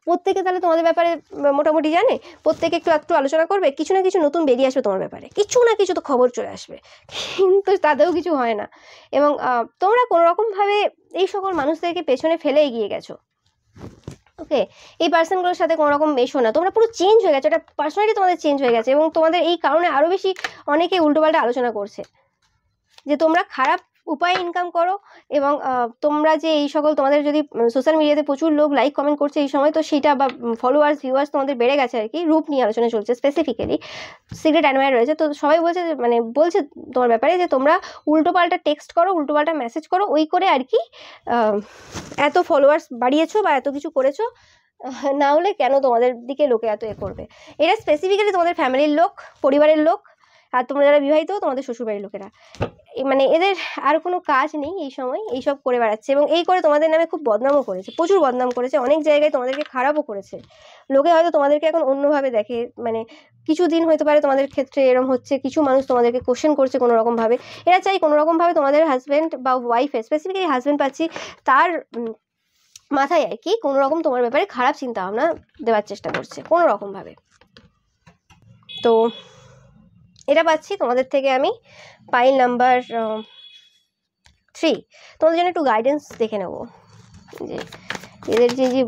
প্রত্যেকে তাহলে তোমাদের ব্যাপারে মোটামুটি জানে, প্রত্যেকে একটু একটু আলোচনা করবে, কিছু না কিছু নতুন বেরিয়ে আসবে তোমার ব্যাপারে, কিছু না কিছু তো খবর চলে আসবে, কিন্তু তাতেও কিছু হয় না। এবং তোমরা কোনো রকমভাবে এই সকল মানুষদেরকে পেছনে ফেলে এগিয়ে গেছো। ওকে, এই পার্সনগুলোর সাথে কোনো রকম মেশো না, তোমরা পুরো চেঞ্জ হয়ে গেছো, এটা পার্সোনালিটি তোমাদের চেঞ্জ হয়ে গেছে, এবং তোমাদের এই কারণে আরও বেশি অনেকে উল্টোপাল্টা আলোচনা করছে যে তোমরা খারাপ উপায়ে ইনকাম করো, এবং তোমরা যে এই সকল, তোমাদের যদি সোশ্যাল মিডিয়াতে প্রচুর লোক লাইক কমেন্ট করছে এই সময়, তো সেটা বা ফলোয়ার্স ভিউয়ার্স তোমাদের বেড়ে গেছে আর কি, রূপ নিয়ে আলোচনা চলছে, স্পেসিফিক্যালি সিক্রেট অ্যাডমায়ার রয়েছে। তো সবাই বলছে মানে বলছে তোমার ব্যাপারে যে তোমরা উল্টোপাল্টা টেক্সট করো, উল্টোপাল্টা মেসেজ করো, ওই করে আর কি এত ফলোয়ার্স বাড়িয়েছো বা এত কিছু করেছো, না হলে কেন তোমাদের দিকে লোকে এত করবে। এটা স্পেসিফিক্যালি তোমাদের ফ্যামিলির লোক, পরিবারের লোক, আর তোমরা যারা বিবাহিত তোমাদের শ্বশুরবাড়ির লোকেরা, মানে এদের আর কোনো কাজ নেই এই সময়, এইসব করে বেড়াচ্ছে, এবং এই করে তোমাদের নামে খুব বদনামও করেছে, প্রচুর বদনাম করেছে, অনেক জায়গায় তোমাদেরকে খারাপও করেছে। লোকে হয়তো তোমাদেরকে এখন অন্যভাবে দেখে, মানে কিছু দিন হতে পারে তোমাদের ক্ষেত্রে এরকম হচ্ছে, কিছু মানুষ তোমাদেরকে কোশ্চেন করছে কোনো রকমভাবে, এরা চাই কোনো রকমভাবে তোমাদের হাজব্যান্ড বা ওয়াইফে, স্পেসিফিক্যালি হাজব্যান্ড পাচ্ছি, তার মাথায় আর কি কোনো রকম তোমার ব্যাপারে খারাপ চিন্তা ভাবনা দেওয়ার চেষ্টা করছে কোনো রকমভাবে। তো এটা পাচ্ছি তোমাদের থেকে আমি পাইল নাম্বার 3। তোমাদের জন্য একটু গাইডেন্স দেখে নেব যে এদের যে যে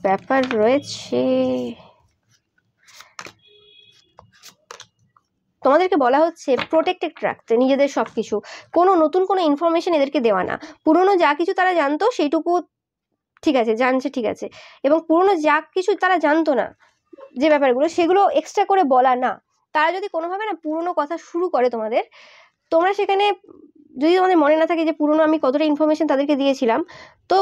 ব্যাপার রয়েছে। তোমাদেরকে বলা হচ্ছে প্রোটেক্টেড রাখতে নিজেদের সব কিছু, কোনো নতুন কোনো ইনফরমেশন এদেরকে দেওয়া না, পুরনো যা কিছু তারা জানতো সেইটুকু ঠিক আছে জানছে, ঠিক আছে, এবং পুরনো যা কিছু তারা জানতো না যে ব্যাপারগুলো, সেগুলো এক্সট্রা করে বলা না। তারা যদি কোনোভাবে না পুরনো কথা শুরু করে তোমাদের, তোমরা সেখানে যদি তোমাদের মনে না থাকে যে পুরনো আমি কতটা ইনফরমেশন তাদেরকে দিয়েছিলাম, তো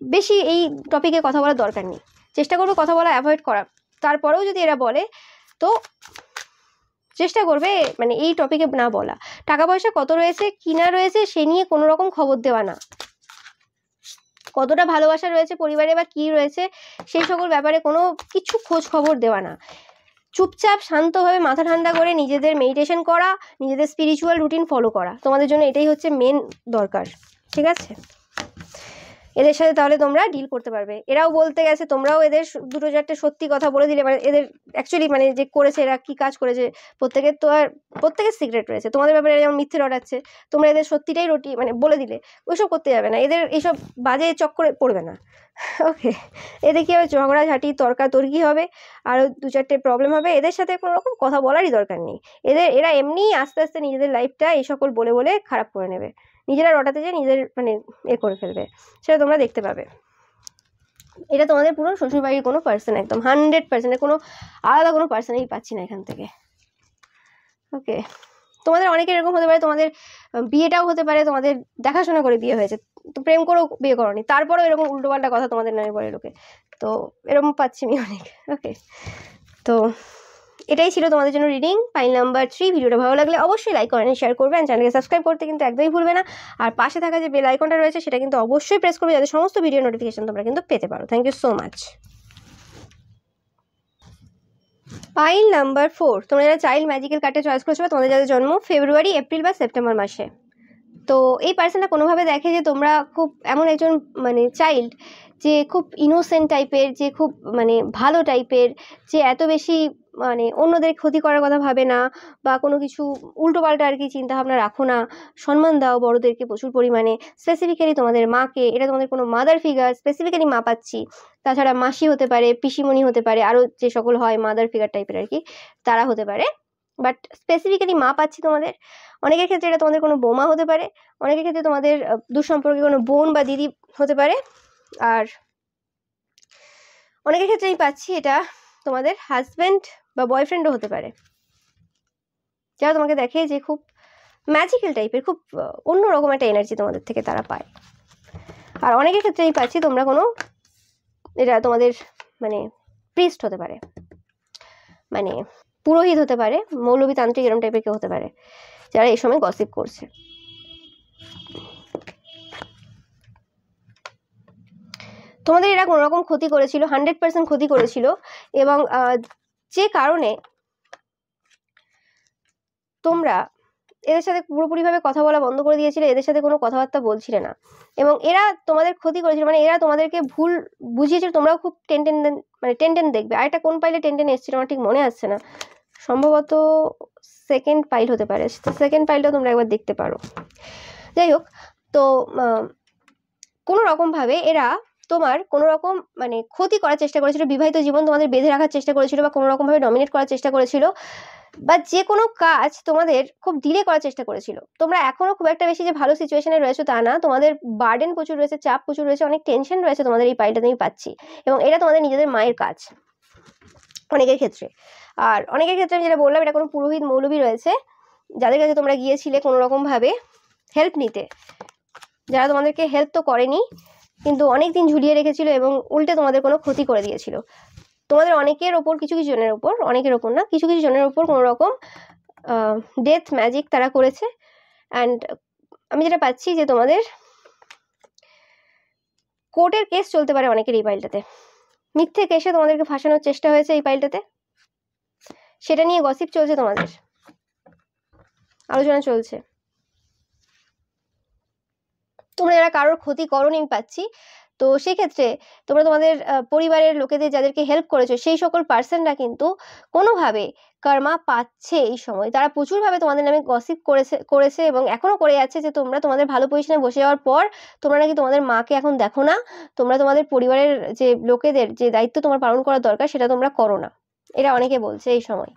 বেশি এই টপিকে কথা বলার দরকার নেই, চেষ্টা করবে কথা বলা অ্যাভয়েড করা। তারপরেও যদি এরা বলে তো চেষ্টা করবে মানে এই টপিকে না বলা, টাকা পয়সা কত রয়েছে কি না রয়েছে সে নিয়ে কোনো রকম খবর দেওয়া না, কতটা ভালোবাসা রয়েছে পরিবারে বা কি রয়েছে সেই সকল ব্যাপারে কোনো কিছু খোঁজ খবর দেওয়া না, চুপচাপ শান্তভাবে মাথা ঠান্ডা করে নিজেদের মেডিটেশন করা, নিজেদের স্পিরিচুয়াল রুটিন ফলো করা, তোমাদের জন্য এটাই হচ্ছে মেন দরকার। ঠিক আছে, এদের সাথে তাহলে তোমরা ডিল করতে পারবে। এরাও বলতে গেছে, তোমরাও এদের দুটো চারটে সত্যি কথা বলে দিলে, মানে এদের অ্যাকচুয়ালি মানে যে করেছে এরা কি কাজ করেছে, প্রত্যেকের তো আর প্রত্যেকের সিক্রেট রয়েছে, তোমাদের ব্যাপারে যেমন মিথ্যে রটাচ্ছে, তোমরা এদের সত্যিটাই মানে বলে দিলে, ওইসব করতে যাবে না, এদের এইসব বাজে চক্করে পড়বে না। ওকে, এদের কি হবে, ঝগড়াঝাটি তর্কাতর্কি হবে, আরও দু চারটে প্রবলেম হবে, এদের সাথে কোনো রকম কথা বলারই দরকার নেই। এরা এমনিই আস্তে আস্তে নিজেদের লাইফটা এই সকল বলে বলে খারাপ করে নেবে, নিজেরা রটাতে যায় নিজেদের মানে করে ফেলবে, সেটা তোমরা দেখতে পাবে। এটা তোমাদের পুরো শ্বশুরবাড়ির কোনো পার্সন, একদম 100%, কোনো আলাদা কোনো পার্সনই পাচ্ছি না এখান থেকে। ওকে, তোমাদের অনেকের এরকম হতে পারে, তোমাদের বিয়েটাও হতে পারে তোমাদের দেখাশোনা করে বিয়ে হয়েছে, তো প্রেম করেও বিয়ে করোনি, তারপরেও এরকম উল্টোপাল্টা কথা তোমাদের নামে বলে লোকে, তো এরকম পাচ্ছি আমি অনেক। ওকে, তো এটাই ছিল তোমাদের জন্য রিডিং পাইল নাম্বার 3। ভিডিওটা ভালো লাগলে অবশ্যই লাইক করেন, শেয়ার করবেন, চ্যানেলকে সাবস্ক্রাইব করতে কিন্তু একদমই ভুলবে না, আর পাশে থাকা যে বেল আইকনটা রয়েছে সেটা কিন্তু অবশ্যই প্রেস করবে, যাতে সমস্ত ভিডিও নোটিফিকেশন তোমরা কিন্তু পেতে পারো। Thank you so much. Pile number 4, তোমরা যারা চাইল্ড ম্যাজিক্যাল কার্ডটা চয়েস করেছো, তোমাদের যাদের জন্ম ফেব্রুয়ারি, এপ্রিল বা সেপ্টেম্বর মাসে, তো এই পার্সনটা কোনোভাবে দেখে যে তোমরা খুব এমন একজন মানে চাইল্ড যে খুব ইনোসেন্ট টাইপের, যে খুব মানে ভালো টাইপের, যে এত বেশি মানে অন্যদের ক্ষতি করার কথা ভাবে না, বা কোনো কিছু উল্টোপাল্টা আর কি চিন্তাভাবনা রাখো না, সম্মান দাও বড়োদেরকে প্রচুর পরিমাণে, স্পেসিফিক্যালি তোমাদের মাকে, এটা তোমাদের কোনো মাদার ফিগার, স্পেসিফিক্যালি মা পাচ্ছি, তাছাড়া মাসি হতে পারে, পিসিমণি হতে পারে, আরও যে সকল হয় মাদার ফিগার টাইপের আর কি তারা হতে পারে, বাট স্পেসিফিক্যালি মা পাচ্ছি তোমাদের। অনেকের ক্ষেত্রে এটা তোমাদের কোনো বৌমা হতে পারে, অনেকের ক্ষেত্রে তোমাদের দুঃসম্পর্কে কোনো বোন বা দিদি হতে পারে, আর অনেকের ক্ষেত্রে আমি পাচ্ছি এটা তোমাদের হাজব্যান্ড বা বয়ফ্রেন্ডও হতে পারে, যারা তোমাকে দেখে যে খুব ম্যাজিক্যাল টাইপের, খুব অন্যরকম একটা এনার্জি তোমাদের থেকে তারা পায়। আর অনেকের ক্ষেত্রে আমি পাচ্ছি তোমরা কোনো, এটা তোমাদের মানে প্রিস্ট হতে পারে, মানে পুরোহিত হতে পারে, মৌলবী তান্ত্রিক এরকম টাইপের কেউ হতে পারে, যারা এই সময় গসিপ করছে। তোমাদের এরা কোনো রকম ক্ষতি করেছিল, 100% ক্ষতি করেছিল। এবং যে কারণে তোমরা এদের সাথে পুরোপুরিভাবে কথা বলা বন্ধ করে দিয়েছিলে, এদের সাথে কোনো কথাবার্তা বলছিলে না, এবং এরা তোমাদের ক্ষতি করেছিল, মানে এরা তোমাদেরকে ভুল বুঝিয়েছিল। তোমরাও খুব টেন দেখবে। আর এটা কোন পাইলে টেন এসেছিল আমার ঠিক মনে আসছে না, সম্ভবত সেকেন্ড পাইল হতে পারে, সেকেন্ড পাইলটা তোমরা একবার দেখতে পারো। যাই হোক, তো কোনো রকমভাবে এরা তোমার কোনো রকম মানে ক্ষতি করার চেষ্টা করেছিল, বিবাহিত জীবন তোমাদের বেঁধে রাখার চেষ্টা করেছিল, বা কোনো রকমভাবে ডমিনেট করার চেষ্টা করেছিল, বা যে কোনো কাজ তোমাদের খুব ডিলে করার চেষ্টা করেছিল। তোমরা এখনো খুব একটা বেশি যে ভালো সিচুয়েশনে রয়েছে তা না, তোমাদের বার্ডেন প্রচুর রয়েছে, চাপ প্রচুর রয়েছে, অনেক টেনশন রয়েছে তোমাদের এই পাইলটাতে আমি পাচ্ছি। এবং এটা তোমাদের নিজেদের মায়ের কাজ অনেকের ক্ষেত্রে। আর অনেকের ক্ষেত্রে আমি যেটা বললাম, এটা কোনো পুরোহিত মৌলবী রয়েছে যাদের কাছে তোমরা গিয়েছিলে কোনো রকমভাবে হেল্প নিতে, যারা তোমাদেরকে হেল্প তো করেনি কিন্তু অনেক দিন ঝুলিয়ে রেখেছিল এবং উল্টে তোমাদের কোনো ক্ষতি করে দিয়েছিল। তোমাদের অনেকের ওপর, কিছু কিছু জনের ওপর, অনেকের ওপর না, কিছু কিছু জনের ওপর কোনো রকম ডেথ ম্যাজিক তারা করেছে। অ্যান্ড আমি যেটা পাচ্ছি যে তোমাদের কোর্টের কেস চলতে পারে অনেকের এই পাইলটাতে, মিথ্যে কেসে তোমাদেরকে ফাঁসানোর চেষ্টা হয়েছে এই পাইলটাতে, সেটা নিয়ে গসিপ চলছে, তোমাদের আলোচনা চলছে। তোমরা যারা কারোর ক্ষতি করোনি আমি পাচ্ছি, তো সেক্ষেত্রে তোমরা তোমাদের পরিবারের লোকেদের যাদেরকে হেল্প করেছো সেই সকল পার্সনরা কিন্তু কোনোভাবে কর্মা পাচ্ছে এই সময়। তারা প্রচুরভাবে তোমাদের নামে গসিপ করেছে এবং এখনো করে যাচ্ছে যে তোমরা তোমাদের ভালো পজিশনে বসে যাওয়ার পর তোমরা নাকি তোমাদের মাকে এখন দেখো না, তোমরা তোমাদের পরিবারের যে লোকেদের যে দায়িত্ব তোমার পালন করা দরকার সেটা তোমরা করো না, এটা অনেকে বলছে এই সময়।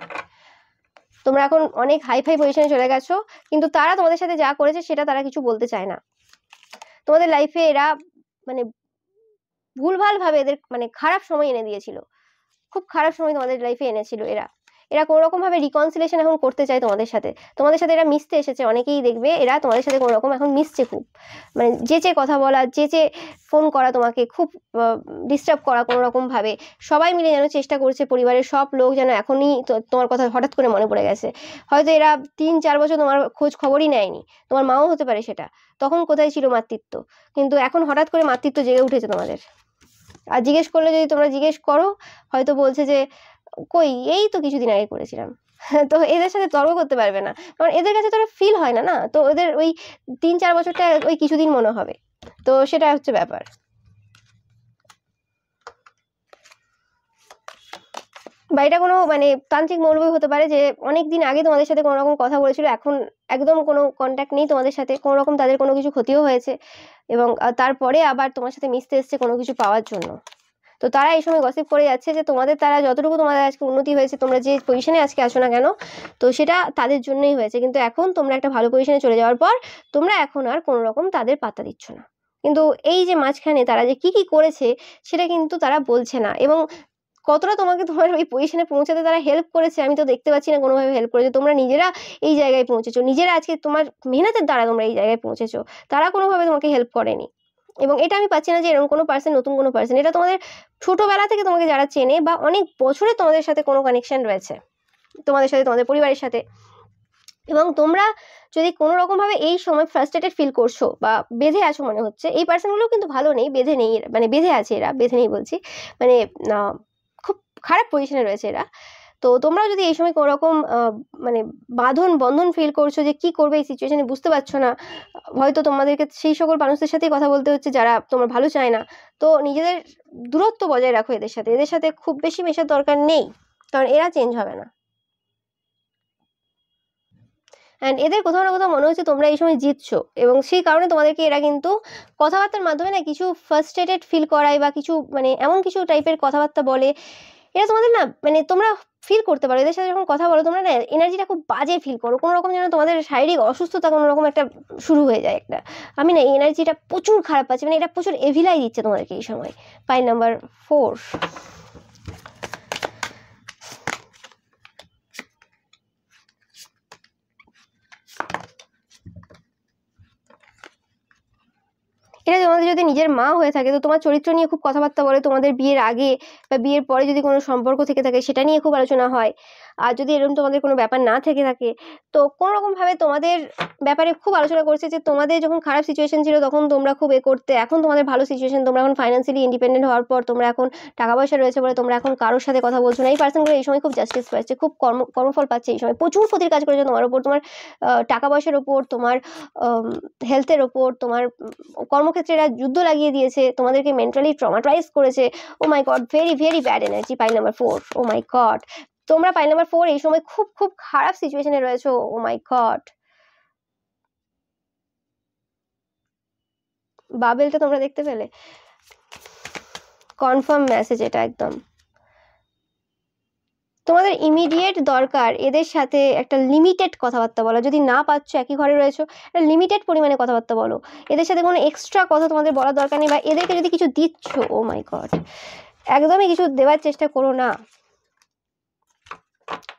তোমরা এখন অনেক হাইফাই পজিশনে চলে গেছো, কিন্তু তারা তোমাদের সাথে যা করেছে সেটা তারা কিছু বলতে চায় না। তোমাদের লাইফে এরা মানে ভুলভাল ভাবে এদের মানে খারাপ সময় এনে দিয়েছিল, খুব খারাপ সময় তোমাদের লাইফে এনেছিল এরা। এরা কোনো রকম ভাবে রিকনসিলেশন এখন করতে চায় তোমাদের সাথে এরা মিশতে এসেছে। অনেকেই দেখবে এরা তোমাদের সাথে কোনো রকম এখন মিশছে, খুব মানে যে কথা বলা, যে ফোন করা, তোমাকে খুব ডিস্টার্ব করা কোনো রকম ভাবে, সবাই মিলে যেন চেষ্টা করছে, পরিবারের সব লোক যেন এখনই তোমার কথা হঠাৎ করে মনে পড়ে গেছে। হয়তো এরা 3-4 বছর তোমার খোঁজ খবরই নেয়নি, তোমার মাও হতে পারে সেটা, তখন কোথায় ছিল মাতৃত্ব, কিন্তু এখন হঠাৎ করে মাতৃত্ব জেগে উঠেছে তোমাদের। আর জিজ্ঞেস করলে যদি তোমরা জিজ্ঞেস করো, হয়তো বলছে যে কই এই তো কিছুদিন আগে করেছিলাম। তো এদের সাথে তর্ক করতে পারবে না, কারণ এদের কাছে তো ফিল হয় না, না তো ওদের ওই 3-4 বছরটা ওই কিছুদিন মনে হবে, তো সেটা হচ্ছে ব্যাপার। বা এটা কোনো মানে তান্ত্রিক মৌলবী হতে পারে যে অনেক দিন আগে তোমাদের সাথে কোনো রকম কথা বলেছিল, এখন একদম কোনো কন্ট্যাক্ট নেই তোমাদের সাথে, কোনো রকম তাদের কোনো কিছু ক্ষতিও হয়েছে এবং তারপরে আবার তোমার সাথে মিশতে এসছে কোনো কিছু পাওয়ার জন্য। তো তারা এই সময় গসিপ করে যাচ্ছে যে তোমাদের তারা যতটুকু তোমাদের আজকে উন্নতি হয়েছে, তোমরা যে পজিশনে আজকে আসো না কেন, তো সেটা তাদের জন্যই হয়েছে, কিন্তু এখন তোমরা একটা ভালো পজিশনে চলে যাওয়ার পর তোমরা এখন আর কোনো রকম তাদের পাত্তা দিচ্ছ না। কিন্তু এই যে মাঝখানে তারা যে কি কি করেছে সেটা কিন্তু তারা বলছে না, এবং কতটা তোমাকে তোমার ওই পজিশনে পৌঁছাতে তারা হেল্প করেছে আমি তো দেখতে পাচ্ছি না কোনোভাবে হেল্প করেছে। তোমরা নিজেরা এই জায়গায় পৌঁছেছো, নিজেরা আজকে তোমার মেহনতের দ্বারা তোমরা এই জায়গায় পৌঁছেছো, তারা কোনোভাবে তোমাকে হেল্প করেনি। এবং এটা আমি পাচ্ছি না যে এরকম কোনো পার্সন, নতুন কোনো পার্সন, এটা তোমাদের ছোটবেলা থেকে তোমাকে যারা চেনে বা অনেক বছরে তোমাদের সাথে কোনো কানেকশন রয়েছে, তোমাদের সাথে, তোমাদের পরিবারের সাথে। এবং তোমরা যদি কোনো রকমভাবে এই সময় ফ্রাস্ট্রেটেড ফিল করছো বা বেঁধে আছো মনে হচ্ছে, এই পার্সনগুলো কিন্তু ভালো নেই, বেঁধে নেই, মানে বেঁধে আছে এরা, বেঁধে নেই বলছি মানে খুব খারাপ পজিশনে রয়েছে এরা। তো তোমরা যদি এই সময় কোনো রকম মানে বন্ধন ফিল করছো যে কি করবে এই সিচুয়েশনে বুঝতে পারছো না, হয়তো তোমাদেরকে সেই সকল মানুষদের সাথেই কথা বলতে হচ্ছে যারা তোমার ভালো চায় না, তো নিজেদের দূরত্ব বজায় রাখো এদের সাথে খুব বেশি মেশার দরকার নেই, কারণ এরা চেঞ্জ হবে না। অ্যান্ড এদের কোথাও না কোথাও মনে হচ্ছে তোমরা এই সময় জিতছো, এবং সেই কারণে তোমাদেরকে এরা কিন্তু কথাবার্তার মাধ্যমে না কিছু ফার্স্ট্রেটেড ফিল করায় বা কিছু মানে এমন কিছু টাইপের কথাবার্তা বলে, এটা তোমাদের না মানে তোমরা ফিল করতে পারো এদের সাথে যখন কথা বলো, তোমরা না এনার্জিটা খুব বাজে ফিল করো, কোনো রকম যেন তোমাদের শারীরিক অসুস্থতা কোনো রকম একটা শুরু হয়ে যায় একটা। আমি না এই এনার্জিটা প্রচুর খারাপ পাচ্ছি, মানে এটা প্রচুর এভিলাই দিচ্ছে তোমাদেরকে এই সময়। পাইল নাম্বার 4, এটা তোমাদের যদি নিজের মা হয়ে থাকে তো তোমার চরিত্র নিয়ে খুব কথাবার্তা বলে, তোমাদের বিয়ের আগে বা বিয়ের পরে যদি কোনো সম্পর্ক থেকে থাকে সেটা নিয়ে খুব আলোচনা হয়। আর যদি এরকম তোমাদের কোনো ব্যাপার না থেকে থাকে, তো কোনোরকমভাবে তোমাদের ব্যাপারে খুব আলোচনা করছে যে তোমাদের যখন খারাপ সিচুয়েশন ছিল তখন তোমরা খুব করতে, এখন তোমাদের ভালো সিচুয়েশন, তোমরা এখন ফাইন্যান্সিয়ালি ইন্ডিপেন্ডেন্ট হওয়ার পর তোমরা এখন টাকা পয়সা রয়েছে বলে তোমরা এখন কারোর সাথে কথা বলছো না। এই পার্সনগুলো এই সময় খুব জাস্টিস পাচ্ছে, খুব কর্মফল পাচ্ছে এই সময়, প্রচুর ক্ষতির কাজ করেছে তোমার ওপর, তোমার টাকা পয়সার ওপর, তোমার হেলথের ওপর, তোমার কর্মক্ষেত্রে এরা যুদ্ধ লাগিয়ে দিয়েছে, তোমাদেরকে মেন্টালি ট্রমাটাইজ করেছে। Oh my god, very very bad energy pile number 4। Oh my god, তোমরা পাইল নাম্বার 4 এই সময় খুব খুব খারাপ সিচুয়েশনে রয়েছো। ও মাই গড, বাবেলটা তোমরা দেখতে পেলে, কনফার্ম মেসেজ এটা একদম। তোমাদের ইমিডিয়েট দরকার এদের সাথে একটা লিমিটেড কথাবার্তা বলা, যদি না পাচ্ছ, একই ঘরে রয়েছো, একটা লিমিটেড পরিমাণে কথাবার্তা বলো। এদের সাথে কোনো এক্সট্রা কথা তোমাদের বলার দরকার নেই, বা এদেরকে যদি কিছু দিচ্ছ, ও মাই গড, একদমই কিছু দেওয়ার চেষ্টা করো না।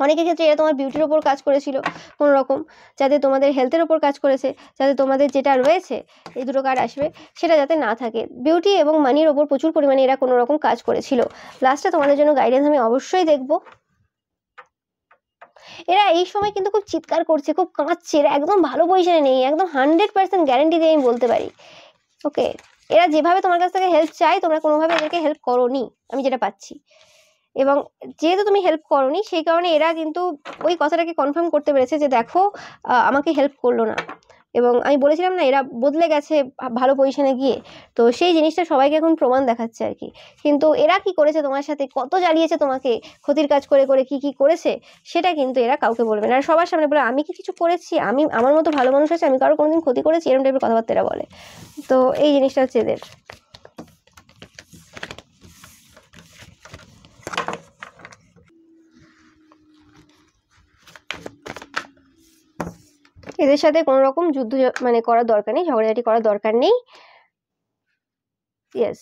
অনেকের ক্ষেত্রে এরা তোমার বিউটির ওপর কাজ করেছিল কোনো রকম, যাতে তোমাদের হেলথের ওপর কাজ করেছে, যাতে তোমাদের যেটা রয়েছে, এই দুটো কার্ড আসবে, সেটা যাতে না থাকে। বিউটি এবং মানির ওপর প্রচুর পরিমাণে এরা কোনো রকম কাজ করেছিল। লাস্টে তোমাদের জন্য গাইডেন্স আমি অবশ্যই দেখবো। এরা এই সময় কিন্তু খুব চিৎকার করছে, খুব কাঁদছে, এরা একদম ভালো পজিশনে নেই, একদম 100% গ্যারেন্টি দিয়ে আমি বলতে পারি। ওকে, এরা যেভাবে তোমার কাছ থেকে হেল্প চাই, তোমরা কোনোভাবে এদেরকে হেল্প করোনি, আমি যেটা পাচ্ছি। এবং যেহেতু তুমি হেল্প করোনি, সেই কারণে এরা কিন্তু ওই কথাটাকে কনফার্ম করতে পেরেছে যে দেখো আমাকে হেল্প করলো না। এবং আমি বলেছিলাম না, এরা বদলে গেছে ভালো পজিশনে গিয়ে, তো সেই জিনিসটা সবাইকে এখন প্রমাণ দেখাচ্ছে আর কি। কিন্তু এরা কি করেছে তোমার সাথে, কত জ্বালিয়েছে তোমাকে, ক্ষতির কাজ করে করে কি কি করেছে, সেটা কিন্তু এরা কাউকে বলবে না। আর সবার সামনে বলে আমি কি কিছু করেছি, আমি আমার মতো ভালো মানুষ আছে, আমি কারো কোনোদিন ক্ষতি করেছি, এরকম টাইপের কথাবার্তা এরা বলে। তো এই জিনিসটা হচ্ছে এদের। এদের সাথে কোনো রকম যুদ্ধ মানে করার দরকার নেই, ঝগড়াঝাটি করার দরকার নেই। ইয়েস,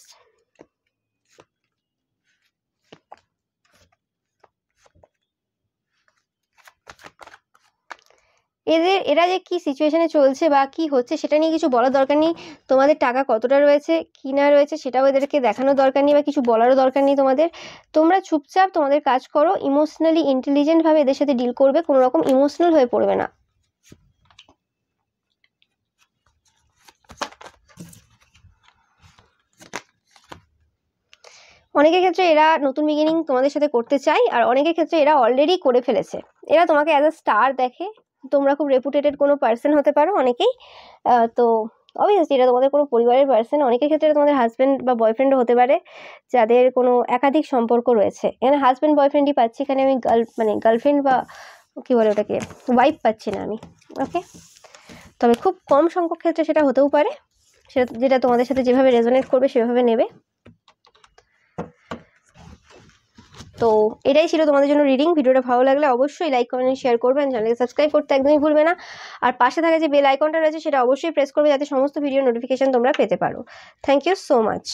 এরা যে কি সিচুয়েশনে চলছে বা কি হচ্ছে সেটা নিয়ে কিছু বলার দরকার নেই। তোমাদের টাকা কতটা রয়েছে কি না রয়েছে সেটাও এদেরকে দেখানোর দরকার নেই, বা কিছু বলারও দরকার নেই তোমাদের। তোমরা চুপচাপ তোমাদের কাজ করো, ইমোশনালি ইন্টেলিজেন্ট ভাবে এদের সাথে ডিল করবে, কোনো রকম ইমোশনাল হয়ে পড়বে না। অনেকের ক্ষেত্রে এরা নতুন বিগিনিং তোমাদের সাথে করতে চায়, আর অনেকের ক্ষেত্রে এরা অলরেডি করে ফেলেছে। এরা তোমাকে অ্যাজ আ স্টার দেখে, তোমরা খুব রেপুটেটেড কোনো পার্সন হতে পারো অনেকেই। তো অবভিয়াসলি এটা তোমাদের কোনো পরিবারের পার্সন, অনেকের ক্ষেত্রে তোমাদের হাজব্যান্ড বা বয়ফ্রেন্ডও হতে পারে, যাদের কোনো একাধিক সম্পর্ক রয়েছে। এখানে হাজব্যান্ড বয়ফ্রেন্ডই পাচ্ছি, এখানে আমি গার্লফ্রেন্ড বা কী বলে ওটাকে, ওয়াইফ পাচ্ছি না আমি। ওকে, তবে খুব কম সংখ্যক ক্ষেত্রে সেটা হতেও পারে, সেটা যেটা তোমাদের সাথে যেভাবে রেজোনেট করবে সেভাবে নেবে। তো এটাই ছিল তোমাদের জন্য রিডিং। ভিডিওটা ভালো লাগলে অবশ্যই লাইক কমেন্ট শেয়ার করবেন, চ্যানেলকে সাবস্ক্রাইব করতে একদমই ভুলবে না। আর পাশে থাকা যে বেল আইকনটা রয়েছে সেটা অবশ্যই প্রেস করবে, যাতে সমস্ত ভিডিও নোটিফিকেশন তোমরা পেতে পারো। Thank you so much.